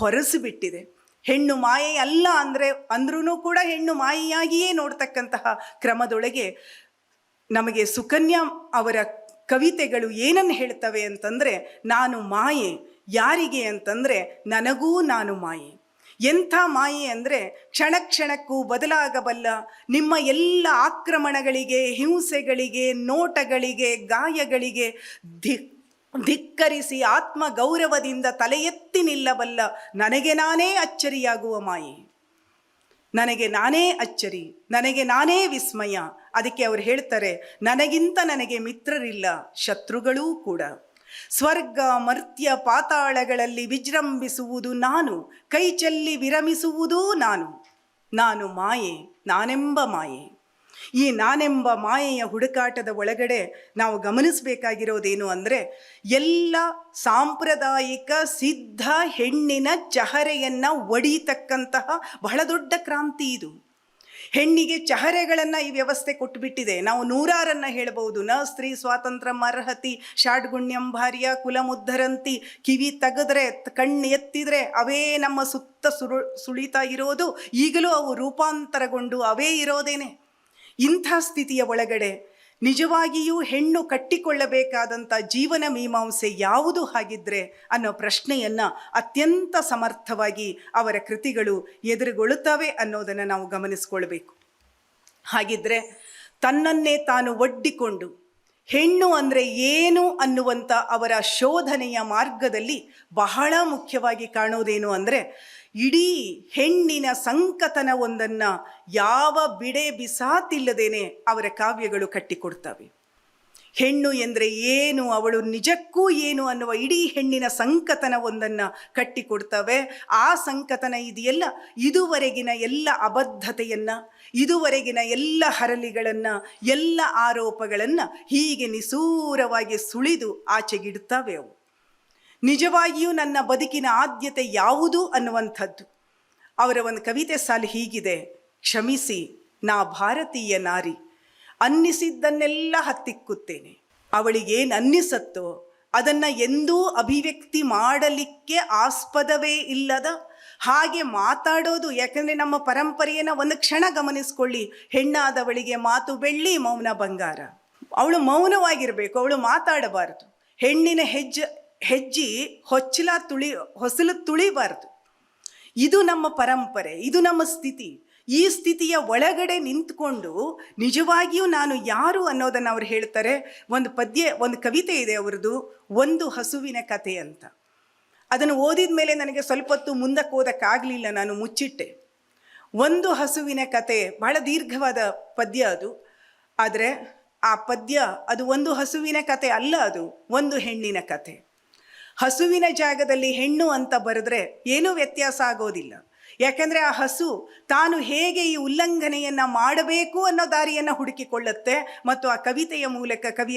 [SPEAKER 1] ಹೊರಸಿಬಿಟ್ಟಿದೆ. ಹೆಣ್ಣು ಮಾಯೆ ಅಲ್ಲ ಅಂದ್ರೂ ಕೂಡ ಹೆಣ್ಣು ಮಾಯೆಯಾಗಿಯೇ ನೋಡ್ತಕ್ಕಂತಹ ಕ್ರಮದೊಳಗೆ ನಮಗೆ ಸುಕನ್ಯಾ ಅವರ ಕವಿತೆಗಳು ಏನನ್ನು ಹೇಳ್ತವೆ ಅಂತಂದರೆ, ನಾನು ಮಾಯೆ. ಯಾರಿಗೆ ಅಂತಂದರೆ ನನಗೂ ನಾನು ಮಾಯೆ. ಎಂಥ ಮಾಯೆ ಅಂದರೆ ಕ್ಷಣ ಕ್ಷಣಕ್ಕೂ ಬದಲಾಗಬಲ್ಲ, ನಿಮ್ಮ ಎಲ್ಲ ಆಕ್ರಮಣಗಳಿಗೆ, ಹಿಂಸೆಗಳಿಗೆ, ನೋಟಗಳಿಗೆ, ಗಾಯಗಳಿಗೆ ಧಿಕ್ಕರಿಸಿ ಆತ್ಮಗೌರವದಿಂದ ತಲೆ ಎತ್ತಿ ನಿಲ್ಲಬಲ್ಲ ನನಗೆ ನಾನೇ ಅಚ್ಚರಿಯಾಗುವ ಮಾಯೆ. ನನಗೆ ನಾನೇ ಅಚ್ಚರಿ, ನನಗೆ ನಾನೇ ವಿಸ್ಮಯ. ಅದಕ್ಕೆ ಅವರು ಹೇಳ್ತಾರೆ, ನನಗಿಂತ ನನಗೆ ಮಿತ್ರರಿಲ್ಲ, ಶತ್ರುಗಳೂ ಕೂಡ. ಸ್ವರ್ಗ ಮರ್ತ್ಯ ಪಾತಾಳಗಳಲ್ಲಿ ವಿಜೃಂಭಿಸುವುದು ನಾನು, ಕೈ ಚೆಲ್ಲಿ ವಿರಮಿಸುವುದೂ ನಾನು ಮಾಯೆ, ನಾನೆಂಬ ಮಾಯೆ. ಈ ನಾನೆಂಬ ಮಾಯೆಯ ಹುಡುಕಾಟದ ಒಳಗಡೆ ನಾವು ಗಮನಿಸಬೇಕಾಗಿರೋದೇನು ಅಂದರೆ, ಎಲ್ಲ ಸಾಂಪ್ರದಾಯಿಕ ಸಿದ್ಧ ಹೆಣ್ಣಿನ ಚಹರೆಯನ್ನು ಒಡಿತಕ್ಕಂತಹ ಬಹಳ ದೊಡ್ಡ ಕ್ರಾಂತಿ ಇದು. ಹೆಣ್ಣಿಗೆ ಚಹರೆಗಳನ್ನು ಈ ವ್ಯವಸ್ಥೆ ಕೊಟ್ಟುಬಿಟ್ಟಿದೆ. ನಾವು ನೂರಾರನ್ನು ಹೇಳಬಹುದು. ನ ಸ್ತ್ರೀ ಸ್ವಾತಂತ್ರ್ಯ ಅರ್ಹತಿ, ಷಾಡ್ಗುಣ್ಯಂ ಭಾರ್ಯ ಕುಲಮುದ್ಧರಂತಿ. ಕಿವಿ ತೆಗೆದ್ರೆ, ಕಣ್ಣು ಎತ್ತಿದ್ರೆ ಅವೇ ನಮ್ಮ ಸುತ್ತ ಸುಳಿತಾ ಇರೋದು. ಈಗಲೂ ಅವು ರೂಪಾಂತರಗೊಂಡು ಅವೇ ಇರೋದೇನೆ. ಇಂಥ ಸ್ಥಿತಿಯ ಒಳಗಡೆ ನಿಜವಾಗಿಯೂ ಹೆಣ್ಣು ಕಟ್ಟಿಕೊಳ್ಳಬೇಕಾದಂಥ ಜೀವನ ಮೀಮಾಂಸೆ ಯಾವುದು ಹಾಗಿದ್ರೆ ಅನ್ನೋ ಪ್ರಶ್ನೆಯನ್ನು ಅತ್ಯಂತ ಸಮರ್ಥವಾಗಿ ಅವರ ಕೃತಿಗಳು ಎದುರುಗೊಳ್ಳುತ್ತವೆ ಅನ್ನೋದನ್ನು ನಾವು ಗಮನಿಸ್ಕೊಳ್ಬೇಕು. ಹಾಗಿದ್ರೆ ತನ್ನನ್ನೇ ತಾನು ಒಡ್ಡಿಕೊಂಡು ಹೆಣ್ಣು ಅಂದರೆ ಏನು ಅನ್ನುವಂಥ ಅವರ ಶೋಧನೆಯ ಮಾರ್ಗದಲ್ಲಿ ಬಹಳ ಮುಖ್ಯವಾಗಿ ಕಾಣೋದೇನು ಅಂದರೆ, ಇಡೀ ಹೆಣ್ಣಿನ ಸಂಕತನವೊಂದನ್ನು ಯಾವ ಬಿಡೆ ಬಿಸಾತಿಲ್ಲದೇನೆ ಅವರ ಕಾವ್ಯಗಳು ಕಟ್ಟಿಕೊಡ್ತವೆ. ಹೆಣ್ಣು ಎಂದರೆ ಏನು, ಅವಳು ನಿಜಕ್ಕೂ ಏನು ಅನ್ನುವ ಇಡೀ ಹೆಣ್ಣಿನ ಸಂಕತನವೊಂದನ್ನು ಕಟ್ಟಿಕೊಡ್ತವೆ. ಆ ಸಂಕತನ ಇದೆಯಲ್ಲ, ಇದುವರೆಗಿನ ಎಲ್ಲ ಅಬದ್ಧತೆಯನ್ನು, ಇದುವರೆಗಿನ ಎಲ್ಲ ಹರಲಿಗಳನ್ನು, ಎಲ್ಲ ಆರೋಪಗಳನ್ನು ಹೀಗೆ ನಿಸೂರವಾಗಿ ಸುಳಿದು ಆಚೆಗಿಡ್ತವೆ. ಅವು ನಿಜವಾಗಿಯೂ ನನ್ನ ಬದುಕಿನ ಆದ್ಯತೆ ಯಾವುದು ಅನ್ನುವಂಥದ್ದು. ಅವರ ಒಂದು ಕವಿತೆ ಸಾಲು ಹೀಗಿದೆ: ಕ್ಷಮಿಸಿ ನಾ ಭಾರತೀಯ ನಾರಿ, ಅನ್ನಿಸಿದ್ದನ್ನೆಲ್ಲ ಹತ್ತಿಕ್ಕುತ್ತೇನೆ. ಅವಳಿಗೇನು ಅನ್ನಿಸತ್ತೋ ಅದನ್ನು ಎಂದೂ ಅಭಿವ್ಯಕ್ತಿ ಮಾಡಲಿಕ್ಕೆ ಆಸ್ಪದವೇ ಇಲ್ಲದ ಹಾಗೆ ಮಾತಾಡೋದು. ಯಾಕಂದರೆ ನಮ್ಮ ಪರಂಪರೆಯನ್ನು ಒಂದು ಕ್ಷಣ ಗಮನಿಸ್ಕೊಳ್ಳಿ. ಹೆಣ್ಣಾದವಳಿಗೆ ಮಾತು ಬೆಳ್ಳಿ, ಮೌನ ಬಂಗಾರ. ಅವಳು ಮೌನವಾಗಿರಬೇಕು, ಅವಳು ಮಾತಾಡಬಾರದು. ಹೆಣ್ಣಿನ ಹೆಜ್ಜೆ ಹೊಸಲು ತುಳಿಬಾರ್ದು. ಇದು ನಮ್ಮ ಪರಂಪರೆ, ಇದು ನಮ್ಮ ಸ್ಥಿತಿ. ಈ ಸ್ಥಿತಿಯ ಒಳಗಡೆ ನಿಂತ್ಕೊಂಡು ನಿಜವಾಗಿಯೂ ನಾನು ಯಾರು ಅನ್ನೋದನ್ನು ಅವ್ರು ಹೇಳ್ತಾರೆ. ಒಂದು ಕವಿತೆ ಇದೆ ಅವರದು, ಒಂದು ಹಸುವಿನ ಕತೆ ಅಂತ. ಅದನ್ನು ಓದಿದ ಮೇಲೆ ನನಗೆ ಸ್ವಲ್ಪ ಹೊತ್ತು ಮುಂದಕ್ಕೆ ಓದಕ್ಕಾಗಲಿಲ್ಲ, ನಾನು ಮುಚ್ಚಿಟ್ಟೆ. ಒಂದು ಹಸುವಿನ ಕತೆ ಬಹಳ ದೀರ್ಘವಾದ ಪದ್ಯ ಅದು. ಆದರೆ ಆ ಪದ್ಯ ಅದು ಒಂದು ಹಸುವಿನ ಕತೆ ಅಲ್ಲ, ಅದು ಒಂದು ಹೆಣ್ಣಿನ ಕತೆ. ಹಸುವಿನ ಜಾಗದಲ್ಲಿ ಹೆಣ್ಣು ಅಂತ ಬರೆದ್ರೆ ಏನೂ ವ್ಯತ್ಯಾಸ ಆಗೋದಿಲ್ಲ. ಯಾಕಂದರೆ ಆ ಹಸು ತಾನು ಹೇಗೆ ಈ ಉಲ್ಲಂಘನೆಯನ್ನು ಮಾಡಬೇಕು ಅನ್ನೋ ದಾರಿಯನ್ನು ಹುಡುಕಿಕೊಳ್ಳುತ್ತೆ. ಮತ್ತು ಆ ಕವಿತೆಯ ಮೂಲಕ ಕವಿ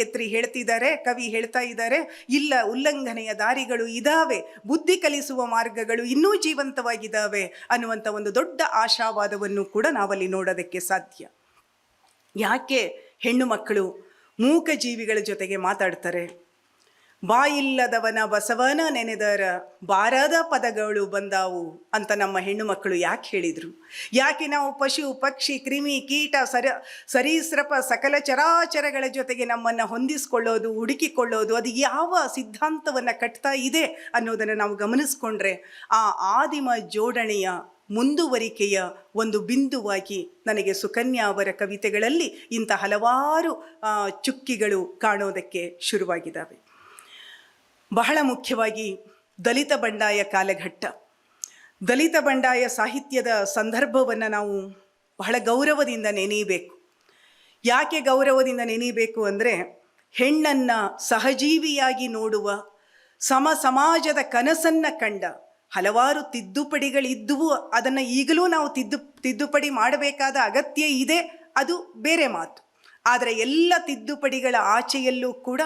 [SPEAKER 1] ಹೇಳ್ತಾ ಇದ್ದಾರೆ, ಇಲ್ಲ, ಉಲ್ಲಂಘನೆಯ ದಾರಿಗಳು ಇದ್ದಾವೆ, ಬುದ್ಧಿ ಕಲಿಸುವ ಮಾರ್ಗಗಳು ಇನ್ನೂ ಜೀವಂತವಾಗಿದ್ದಾವೆ ಅನ್ನುವಂಥ ಒಂದು ದೊಡ್ಡ ಆಶಾವಾದವನ್ನು ಕೂಡ ನಾವಲ್ಲಿ ನೋಡೋದಕ್ಕೆ ಸಾಧ್ಯ. ಯಾಕೆ ಹೆಣ್ಣು ಮಕ್ಕಳು ಮೂಕ ಜೀವಿಗಳ ಜೊತೆಗೆ ಮಾತಾಡ್ತಾರೆ? ಬಾಯಿಲ್ಲದವನ ಬಸವನ ನೆನೆದರ ಬಾರದ ಪದಗಳು ಬಂದಾವು ಅಂತ ನಮ್ಮ ಹೆಣ್ಣು ಮಕ್ಕಳು ಯಾಕೆ ಹೇಳಿದರು? ಯಾಕೆ ನಾವು ಪಶು ಪಕ್ಷಿ ಕ್ರಿಮಿ ಕೀಟ ಸರೀಸೃಪ ಸಕಲ ಚರಾಚರಗಳ ಜೊತೆಗೆ ನಮ್ಮನ್ನು ಹೊಂದಿಸ್ಕೊಳ್ಳೋದು, ಹುಡುಕಿಕೊಳ್ಳೋದು, ಅದು ಯಾವ ಸಿದ್ಧಾಂತವನ್ನು ಕಟ್ತಾ ಇದೆ ಅನ್ನೋದನ್ನು ನಾವು ಗಮನಿಸ್ಕೊಂಡ್ರೆ ಆ ಆದಿಮ ಜೋಡಣೆಯ ಮುಂದುವರಿಕೆಯ ಒಂದು ಬಿಂದುವಾಗಿ ನನಗೆ ಸುಕನ್ಯಾ ಅವರ ಕವಿತೆಗಳಲ್ಲಿ ಇಂಥ ಹಲವಾರು ಚುಕ್ಕಿಗಳು ಕಾಣೋದಕ್ಕೆ ಶುರುವಾಗಿದ್ದಾವೆ. ಬಹಳ ಮುಖ್ಯವಾಗಿ ದಲಿತ ಬಂಡಾಯ ಕಾಲಘಟ್ಟ, ದಲಿತ ಬಂಡಾಯ ಸಾಹಿತ್ಯದ ಸಂದರ್ಭವನ್ನು ನಾವು ಬಹಳ ಗೌರವದಿಂದ ನೆನೆಯಬೇಕು. ಯಾಕೆ ಗೌರವದಿಂದ ನೆನೆಯಬೇಕು ಅಂದರೆ, ಹೆಣ್ಣನ್ನು ಸಹಜೀವಿಯಾಗಿ ನೋಡುವ, ಸಮಾಜದ ಕನಸನ್ನು ಕಂಡ ಹಲವಾರು ತಿದ್ದುಪಡಿಗಳಿದ್ದುವು. ಅದನ್ನು ಈಗಲೂ ನಾವು ತಿದ್ದುಪಡಿ ಮಾಡಬೇಕಾದ ಅಗತ್ಯ ಇದೆ, ಅದು ಬೇರೆ ಮಾತು. ಆದರೆ ಎಲ್ಲ ತಿದ್ದುಪಡಿಗಳ ಆಚೆಯಲ್ಲೂ ಕೂಡ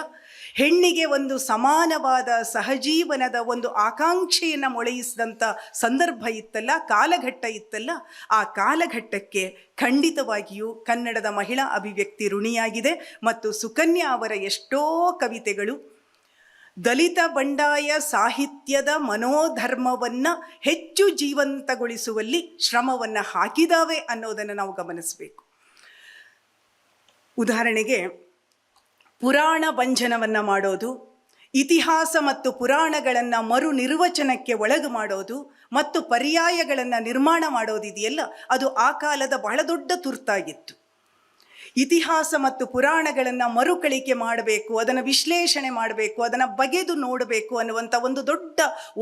[SPEAKER 1] ಹೆಣ್ಣಿಗೆ ಒಂದು ಸಮಾನವಾದ ಸಹಜೀವನದ ಒಂದು ಆಕಾಂಕ್ಷೆಯನ್ನು ಮೊಳೆಯಿಸಿದಂಥ ಸಂದರ್ಭ ಇತ್ತಲ್ಲ, ಕಾಲಘಟ್ಟ ಇತ್ತಲ್ಲ, ಆ ಕಾಲಘಟ್ಟಕ್ಕೆ ಖಂಡಿತವಾಗಿಯೂ ಕನ್ನಡದ ಮಹಿಳಾ ಅಭಿವ್ಯಕ್ತಿ ಋಣಿಯಾಗಿದೆ. ಮತ್ತು ಸುಕನ್ಯಾ ಅವರ ಎಷ್ಟೋ ಕವಿತೆಗಳು ದಲಿತ ಬಂಡಾಯ ಸಾಹಿತ್ಯದ ಮನೋಧರ್ಮವನ್ನು ಹೆಚ್ಚು ಜೀವಂತಗೊಳಿಸುವಲ್ಲಿ ಶ್ರಮವನ್ನು ಹಾಕಿದಾವೆ ಅನ್ನೋದನ್ನು ನಾವು ಗಮನಿಸಬೇಕು. ಉದಾಹರಣೆಗೆ, ಪುರಾಣ ಭಂಜನವನ್ನು ಮಾಡೋದು, ಇತಿಹಾಸ ಮತ್ತು ಪುರಾಣಗಳನ್ನು ಮರು ನಿರ್ವಚನಕ್ಕೆ ಒಳಗು ಮಾಡೋದು ಮತ್ತು ಪರ್ಯಾಯಗಳನ್ನು ನಿರ್ಮಾಣ ಮಾಡೋದಿದೆಯಲ್ಲ, ಅದು ಆ ಕಾಲದ ಬಹಳ ದೊಡ್ಡ ತುರ್ತಾಗಿತ್ತು. ಇತಿಹಾಸ ಮತ್ತು ಪುರಾಣಗಳನ್ನು ಮರುಕಳಿಕೆ ಮಾಡಬೇಕು, ಅದನ್ನು ವಿಶ್ಲೇಷಣೆ ಮಾಡಬೇಕು, ಅದನ್ನು ಬಗೆದು ನೋಡಬೇಕು ಅನ್ನುವಂಥ ಒಂದು ದೊಡ್ಡ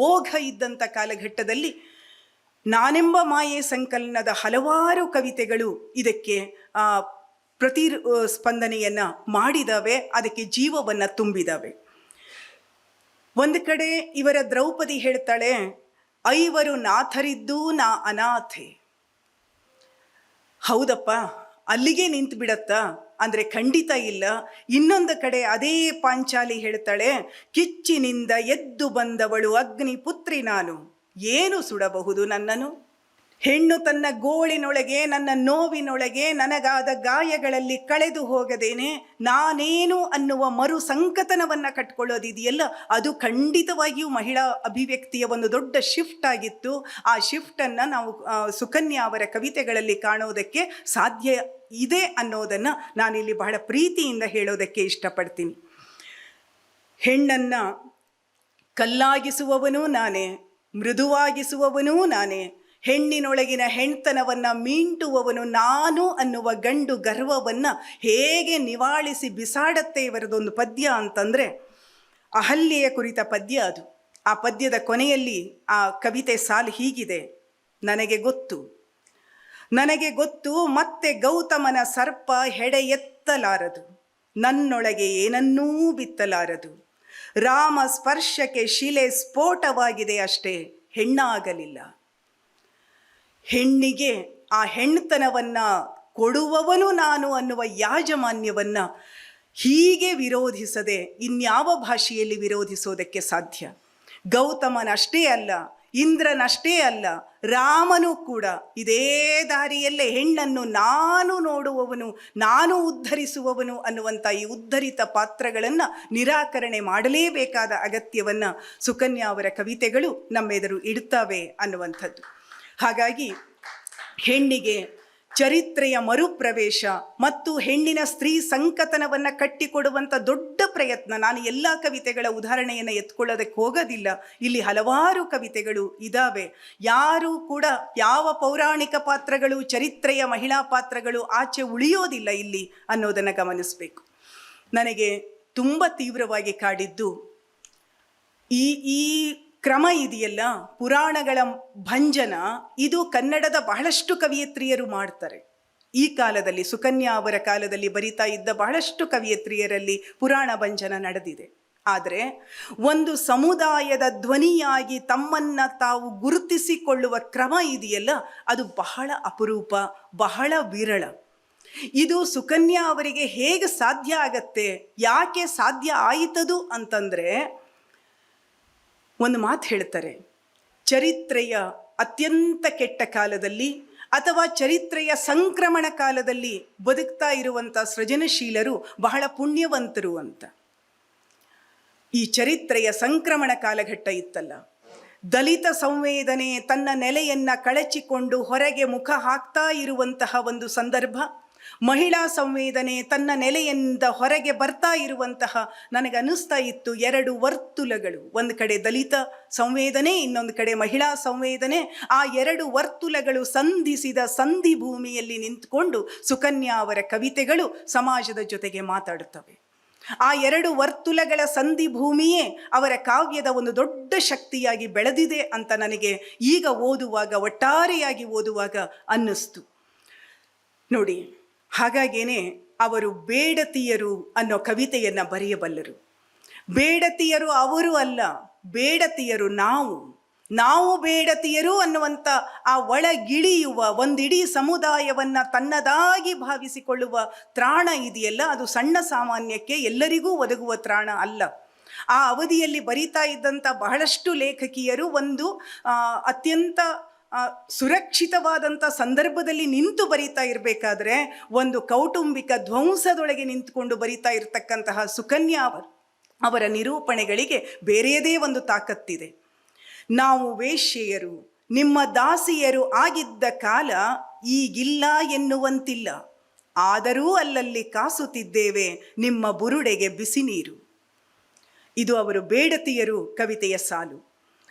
[SPEAKER 1] ಓಘ ಇದ್ದಂಥ ಕಾಲಘಟ್ಟದಲ್ಲಿ ನಾನೆಂಬ ಮಾಯೆ ಸಂಕಲನದ ಹಲವಾರು ಕವಿತೆಗಳು ಇದಕ್ಕೆ ಪ್ರತಿಸ್ಪಂದನೆಯನ್ನು ಮಾಡಿದಾವೆ, ಅದಕ್ಕೆ ಜೀವವನ್ನು ತುಂಬಿದಾವೆ. ಒಂದು ಕಡೆ ಇವರ ದ್ರೌಪದಿ ಹೇಳ್ತಾಳೆ, ಐವರು ನಾಥರಿದ್ದೂ ನಾ ಅನಾಥೆ. ಹೌದಪ್ಪ, ಅಲ್ಲಿಗೆ ನಿಂತು ಬಿಡತ್ತಾ ಅಂದರೆ ಖಂಡಿತ ಇಲ್ಲ. ಇನ್ನೊಂದು ಕಡೆ ಅದೇ ಪಾಂಚಾಲಿ ಹೇಳ್ತಾಳೆ, ಕಿಚ್ಚಿನಿಂದ ಎದ್ದು ಬಂದವಳು ಅಗ್ನಿ ಪುತ್ರಿ ನಾನು, ಏನು ಸುಡಬಹುದು ನನ್ನನ್ನು? ಹೆಣ್ಣು ತನ್ನ ಗೋಳಿನೊಳಗೆ, ನನ್ನ ನೋವಿನೊಳಗೆ, ನನಗಾದ ಗಾಯಗಳಲ್ಲಿ ಕಳೆದು ಹೋಗದೇನೆ ನಾನೇನು ಅನ್ನುವ ಮರು ಸಂಕತನವನ್ನು ಕಟ್ಕೊಳ್ಳೋದಿದೆಯಲ್ಲ, ಅದು ಖಂಡಿತವಾಗಿಯೂ ಮಹಿಳಾ ಅಭಿವ್ಯಕ್ತಿಯ ಒಂದು ದೊಡ್ಡ ಶಿಫ್ಟ್ ಆಗಿತ್ತು. ಆ ಶಿಫ್ಟನ್ನು ನಾವು ಸುಕನ್ಯಾ ಅವರ ಕವಿತೆಗಳಲ್ಲಿ ಕಾಣೋದಕ್ಕೆ ಸಾಧ್ಯ ಇದೆ ಅನ್ನೋದನ್ನು ನಾನಿಲ್ಲಿ ಬಹಳ ಪ್ರೀತಿಯಿಂದ ಹೇಳೋದಕ್ಕೆ ಇಷ್ಟಪಡ್ತೀನಿ. ಹೆಣ್ಣನ್ನು ಕಲ್ಲಾಗಿಸುವವನೂ ನಾನೇ, ಮೃದುವಾಗಿಸುವವನೂ ನಾನೇ, ಹೆಣ್ಣಿನೊಳಗಿನ ಹೆಣ್ತನವನ್ನು ಮೀಂಟುವವನು ನಾನು ಅನ್ನುವ ಗಂಡು ಗರ್ವವನ್ನು ಹೇಗೆ ನಿವಾಳಿಸಿ ಬಿಸಾಡತ್ತೆ ಇವರದೊಂದು ಪದ್ಯ ಅಂತಂದರೆ, ಅಹಲ್ಯೆಯ ಕುರಿತ ಪದ್ಯ ಅದು. ಆ ಪದ್ಯದ ಕೊನೆಯಲ್ಲಿ ಆ ಕವಿತೆ ಸಾಲು ಹೀಗಿದೆ: ನನಗೆ ಗೊತ್ತು ಮತ್ತೆ ಗೌತಮನ ಸರ್ಪ ಹೆಡೆ ಎತ್ತಲಾರದು, ನನ್ನೊಳಗೆ ಏನನ್ನೂ ಬಿತ್ತಲಾರದು. ರಾಮ ಸ್ಪರ್ಶಕ್ಕೆ ಶಿಲೆ ಸ್ಫೋಟವಾಗಿದೆ ಅಷ್ಟೇ, ಹೆಣ್ಣಾಗಲಿಲ್ಲ. ಹೆಣ್ಣಿಗೆ ಆ ಹೆಣ್ತನವನ್ನ ಕೊಡುವವನು ನಾನು ಅನ್ನುವ ಯಾಜಮಾನ್ಯವನ್ನ ಹೀಗೆ ವಿರೋಧಿಸದೆ ಇನ್ಯಾವ ಭಾಷೆಯಲ್ಲಿ ವಿರೋಧಿಸೋದಕ್ಕೆ ಸಾಧ್ಯ? ಗೌತಮನಷ್ಟೇ ಅಲ್ಲ, ಇಂದ್ರನಷ್ಟೇ ಅಲ್ಲ, ರಾಮನೂ ಕೂಡ ಇದೇ ದಾರಿಯಲ್ಲೇ ಹೆಣ್ಣನ್ನು ನಾನು ನೋಡುವವನು, ನಾನು ಉದ್ಧರಿಸುವವನು ಅನ್ನುವಂಥ ಈ ಉದ್ಧರಿತ ಪಾತ್ರಗಳನ್ನು ನಿರಾಕರಣೆ ಮಾಡಲೇಬೇಕಾದ ಅಗತ್ಯವನ್ನು ಸುಕನ್ಯಾ ಅವರ ಕವಿತೆಗಳು ನಮ್ಮೆದುರು ಇಡುತ್ತವೆ ಅನ್ನುವಂಥದ್ದು. ಹಾಗಾಗಿ ಹೆಣ್ಣಿಗೆ ಚರಿತ್ರೆಯ ಮರುಪ್ರವೇಶ ಮತ್ತು ಹೆಣ್ಣಿನ ಸ್ತ್ರೀ ಸಂಕತನವನ್ನು ಕಟ್ಟಿಕೊಡುವಂಥ ದೊಡ್ಡ ಪ್ರಯತ್ನ. ನಾನು ಎಲ್ಲ ಕವಿತೆಗಳ ಉದಾಹರಣೆಯನ್ನು ಎತ್ಕೊಳ್ಳೋದಕ್ಕೆ ಹೋಗೋದಿಲ್ಲ, ಇಲ್ಲಿ ಹಲವಾರು ಕವಿತೆಗಳು ಇದ್ದಾವೆ. ಯಾರೂ ಕೂಡ ಯಾವ ಪೌರಾಣಿಕ ಪಾತ್ರಗಳು, ಚರಿತ್ರೆಯ ಮಹಿಳಾ ಪಾತ್ರಗಳು ಆಚೆ ಉಳಿಯೋದಿಲ್ಲ ಇಲ್ಲಿ ಅನ್ನೋದನ್ನು ಗಮನಿಸಬೇಕು. ನನಗೆ ತುಂಬ ತೀವ್ರವಾಗಿ ಕಾಡಿದ್ದು ಈ ಕ್ರಮ ಇದೆಯಲ್ಲ, ಪುರಾಣಗಳ ಭಂಜನ, ಇದು ಕನ್ನಡದ ಬಹಳಷ್ಟು ಕವಿಯತ್ರಿಯರು ಮಾಡ್ತಾರೆ. ಈ ಕಾಲದಲ್ಲಿ, ಸುಕನ್ಯಾ ಅವರ ಕಾಲದಲ್ಲಿ ಬರಿತಾ ಇದ್ದ ಬಹಳಷ್ಟು ಕವಿಯತ್ರಿಯರಲ್ಲಿ ಪುರಾಣ ಭಂಜನ ನಡೆದಿದೆ. ಆದರೆ ಒಂದು ಸಮುದಾಯದ ಧ್ವನಿಯಾಗಿ ತಮ್ಮನ್ನು ತಾವು ಗುರುತಿಸಿಕೊಳ್ಳುವ ಕ್ರಮ ಇದೆಯಲ್ಲ, ಅದು ಬಹಳ ಅಪರೂಪ, ಬಹಳ ವಿರಳ. ಇದು ಸುಕನ್ಯಾ ಅವರಿಗೆ ಹೇಗೆ ಸಾಧ್ಯ ಆಗತ್ತೆ, ಯಾಕೆ ಸಾಧ್ಯ ಆಯಿತದು ಅಂತಂದರೆ, ಒಂದು ಮಾತು ಹೇಳ್ತಾರೆ, ಚರಿತ್ರೆಯ ಅತ್ಯಂತ ಕೆಟ್ಟ ಕಾಲದಲ್ಲಿ ಅಥವಾ ಚರಿತ್ರೆಯ ಸಂಕ್ರಮಣ ಕಾಲದಲ್ಲಿ ಬದುಕ್ತಾ ಇರುವಂಥ ಸೃಜನಶೀಲರು ಬಹಳ ಪುಣ್ಯವಂತರು ಅಂತ. ಈ ಚರಿತ್ರೆಯ ಸಂಕ್ರಮಣ ಕಾಲಘಟ್ಟ ಇತ್ತಲ್ಲ, ದಲಿತ ಸಂವೇದನೆ ತನ್ನ ನೆಲೆಯನ್ನು ಕಳಚಿಕೊಂಡು ಹೊರಗೆ ಮುಖ ಹಾಕ್ತಾ ಇರುವಂತಹ ಒಂದು ಸಂದರ್ಭ, ಮಹಿಳಾ ಸಂವೇದನೆ ತನ್ನ ನೆಲೆಯಿಂದ ಹೊರಗೆ ಬರ್ತಾ ಇರುವಂತಹ, ನನಗನ್ನಿಸ್ತಾ ಇತ್ತು ಎರಡು ವರ್ತುಲಗಳು, ಒಂದು ಕಡೆ ದಲಿತ ಸಂವೇದನೆ, ಇನ್ನೊಂದು ಕಡೆ ಮಹಿಳಾ ಸಂವೇದನೆ. ಆ ಎರಡು ವರ್ತುಲಗಳು ಸಂಧಿಸಿದ ಸಂಧಿ ಭೂಮಿಯಲ್ಲಿ ನಿಂತುಕೊಂಡು ಸುಕನ್ಯಾ ಅವರ ಕವಿತೆಗಳು ಸಮಾಜದ ಜೊತೆಗೆ ಮಾತಾಡುತ್ತವೆ. ಆ ಎರಡು ವರ್ತುಲಗಳ ಸಂಧಿ ಭೂಮಿಯೇ ಅವರ ಕಾವ್ಯದ ಒಂದು ದೊಡ್ಡ ಶಕ್ತಿಯಾಗಿ ಬೆಳೆದಿದೆ ಅಂತ ನನಗೆ ಈಗ ಓದುವಾಗ, ಒಟ್ಟಾರೆಯಾಗಿ ಓದುವಾಗ ಅನ್ನಿಸ್ತು. ನೋಡಿ, ಹಾಗಾಗೇನೆ ಅವರು ಬೇಡತಿಯರು ಅನ್ನೋ ಕವಿತೆಯನ್ನು ಬರೆಯಬಲ್ಲರು. ಬೇಡತಿಯರು ಅವರು ಅಲ್ಲ, ಬೇಡತಿಯರು ನಾವು ಬೇಡತಿಯರು ಅನ್ನುವಂಥ ಆ ಒಳಗಿಳಿಯುವ, ಒಂದಿಡೀ ಸಮುದಾಯವನ್ನು ತನ್ನದಾಗಿ ಭಾವಿಸಿಕೊಳ್ಳುವ ತ್ರಾಣ ಇದೆಯಲ್ಲ, ಅದು ಸಣ್ಣ ಸಾಮಾನ್ಯಕ್ಕೆ ಎಲ್ಲರಿಗೂ ಒದಗುವ ತ್ರಾಣ ಅಲ್ಲ. ಆ ಅವಧಿಯಲ್ಲಿ ಬರಿತಾ ಇದ್ದಂಥ ಬಹಳಷ್ಟು ಲೇಖಕಿಯರು ಒಂದು ಅತ್ಯಂತ ಸುರಕ್ಷಿತವಾದಂಥ ಸಂದರ್ಭದಲ್ಲಿ ನಿಂತು ಬರಿತಾ ಇರಬೇಕಾದ್ರೆ ಒಂದು ಕೌಟುಂಬಿಕ ಧ್ವಂಸದೊಳಗೆ ನಿಂತುಕೊಂಡು ಬರಿತಾ ಇರತಕ್ಕಂತಹ ಸುಕನ್ಯಾ ಅವರ ನಿರೂಪಣೆಗಳಿಗೆ ಬೇರೆಯದೇ ಒಂದು ತಾಕತ್ತಿದೆ. ನಾವು ವೇಶ್ಯೆಯರು, ನಿಮ್ಮ ದಾಸಿಯರು ಆಗಿದ್ದ ಕಾಲ ಈಗಿಲ್ಲ ಎನ್ನುವಂತಿಲ್ಲ, ಆದರೂ ಅಲ್ಲಲ್ಲಿ ಕಾಸುತ್ತಿದ್ದೇವೆ ನಿಮ್ಮ ಬುರುಡೆಗೆ ಬಿಸಿ ನೀರು. ಇದು ಅವರು ಬೇಡತಿಯರು ಕವಿತೆಯ ಸಾಲು.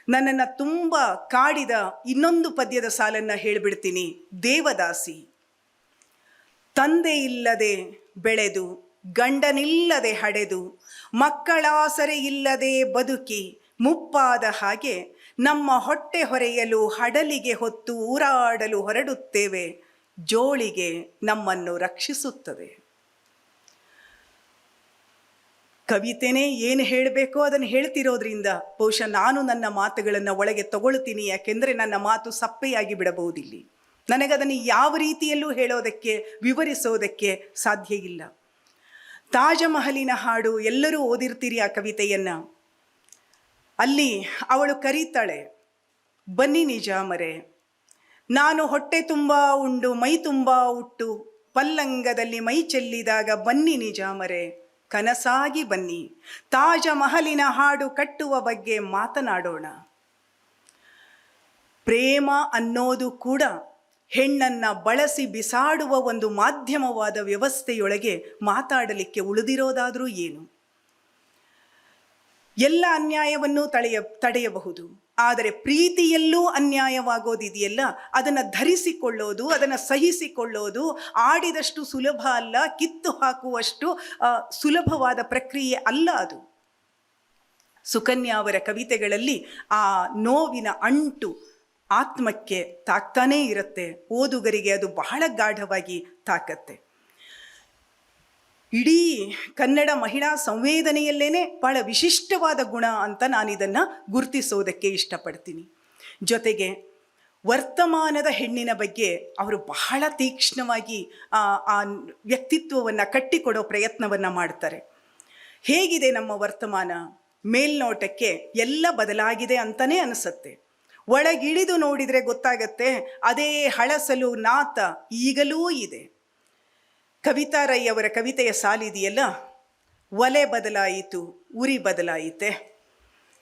[SPEAKER 1] ನನ್ನನ್ನು ತುಂಬ ಕಾಡಿದ ಇನ್ನೊಂದು ಪದ್ಯದ ಸಾಲನ್ನು ಹೇಳಿಬಿಡ್ತೀನಿ. ದೇವದಾಸಿ. ತಂದೆ ಇಲ್ಲದೆ ಬೆಳೆದು, ಗಂಡನಿಲ್ಲದೆ ಹಡೆದು, ಮಕ್ಕಳಾಸರೆ ಇಲ್ಲದೆ ಬದುಕಿ ಮುಪ್ಪಾದ ಹಾಗೆ ನಮ್ಮ ಹೊಟ್ಟೆ ಹೊರೆಯಲು ಹಡಲಿಗೆ ಹೊತ್ತು ಊರಾಡಲು ಹೊರಡುತ್ತೇವೆ, ಜೋಳಿಗೆ ನಮ್ಮನ್ನು ರಕ್ಷಿಸುತ್ತದೆ. ಕವಿತೆನೇ ಏನು ಹೇಳಬೇಕೋ ಅದನ್ನು ಹೇಳ್ತಿರೋದ್ರಿಂದ ಬಹುಶಃ ನಾನು ನನ್ನ ಮಾತುಗಳನ್ನು ಒಳಗೆ ತಗೊಳ್ತೀನಿ, ಯಾಕೆಂದರೆ ನನ್ನ ಮಾತು ಸಪ್ಪೆಯಾಗಿ ಬಿಡಬಹುದಿಲ್ಲಿ. ನನಗದನ್ನು ಯಾವ ರೀತಿಯಲ್ಲೂ ಹೇಳೋದಕ್ಕೆ, ವಿವರಿಸೋದಕ್ಕೆ ಸಾಧ್ಯ ಇಲ್ಲ. ತಾಜ ಮಹಲಿನ ಹಾಡು ಎಲ್ಲರೂ ಓದಿರ್ತೀರಿ ಆ ಕವಿತೆಯನ್ನು. ಅಲ್ಲಿ ಅವಳು ಕರೀತಾಳೆ, ಬನ್ನಿ ನಿಜಾಮರೆ, ನಾನು ಹೊಟ್ಟೆ ತುಂಬ ಉಂಡು ಮೈ ತುಂಬ ಉಟ್ಟು ಪಲ್ಲಂಗದಲ್ಲಿ ಮೈ ಚೆಲ್ಲಿದಾಗ ಬನ್ನಿ ನಿಜಾಮರೆ, ಕನಸಾಗಿ ಬನ್ನಿ, ತಾಜ ಮಹಲಿನ ಹಾಡು ಕಟ್ಟುವ ಬಗ್ಗೆ ಮಾತನಾಡೋಣ. ಪ್ರೇಮ ಅನ್ನೋದು ಕೂಡ ಹೆಣ್ಣನ್ನು ಬಳಸಿ ಬಿಸಾಡುವ ಒಂದು ಮಾಧ್ಯಮವಾದ ವ್ಯವಸ್ಥೆಯೊಳಗೆ ಮಾತಾಡಲಿಕ್ಕೆ ಉಳಿದಿರೋದಾದರೂ ಏನು? ಎಲ್ಲ ಅನ್ಯಾಯವನ್ನು ತಡೆಯಬಹುದು, ಆದರೆ ಪ್ರೀತಿಯಲ್ಲೂ ಅನ್ಯಾಯವಾಗೋದಿದೆಯಲ್ಲ, ಅದನ್ನು ಧರಿಸಿಕೊಳ್ಳೋದು, ಅದನ್ನು ಸಹಿಸಿಕೊಳ್ಳೋದು ಆಡಿದಷ್ಟು ಸುಲಭ ಅಲ್ಲ, ಕಿತ್ತು ಹಾಕುವಷ್ಟು ಸುಲಭವಾದ ಪ್ರಕ್ರಿಯೆ ಅಲ್ಲ ಅದು. ಸುಕನ್ಯಾ ಅವರ ಕವಿತೆಗಳಲ್ಲಿ ಆ ನೋವಿನ ಅಂಟು ಆತ್ಮಕ್ಕೆ ತಾಕ್ತಾನೇ ಇರುತ್ತೆ. ಓದುಗರಿಗೆ ಅದು ಬಹಳ ಗಾಢವಾಗಿ ತಾಕತ್ತೆ. ಇಡೀ ಕನ್ನಡ ಮಹಿಳಾ ಸಂವೇದನೆಯಲ್ಲೇನೆ ಬಹಳ ವಿಶಿಷ್ಟವಾದ ಗುಣ ಅಂತ ನಾನಿದನ್ನು ಗುರುತಿಸೋದಕ್ಕೆ ಇಷ್ಟಪಡ್ತೀನಿ. ಜೊತೆಗೆ ವರ್ತಮಾನದ ಹೆಣ್ಣಿನ ಬಗ್ಗೆ ಅವರು ಬಹಳ ತೀಕ್ಷ್ಣವಾಗಿ ಆ ವ್ಯಕ್ತಿತ್ವವನ್ನು ಕಟ್ಟಿಕೊಡೋ ಪ್ರಯತ್ನವನ್ನು ಮಾಡ್ತಾರೆ. ಹೇಗಿದೆ ನಮ್ಮ ವರ್ತಮಾನ? ಮೇಲ್ನೋಟಕ್ಕೆ ಎಲ್ಲ ಬದಲಾಗಿದೆ ಅಂತಲೇ ಅನಿಸುತ್ತೆ. ಒಳಗಿಳಿದು ನೋಡಿದರೆ ಗೊತ್ತಾಗತ್ತೆ ಅದೇ ಹಳಸಲು ನಾತ ಈಗಲೂ ಇದೆ. ಕವಿತಾ ರೈ ಅವರ ಕವಿತೆಯ ಸಾಲಿದೆಯಲ್ಲ, ಒಲೆ ಬದಲಾಯಿತು ಉರಿ ಬದಲಾಯಿತೆ.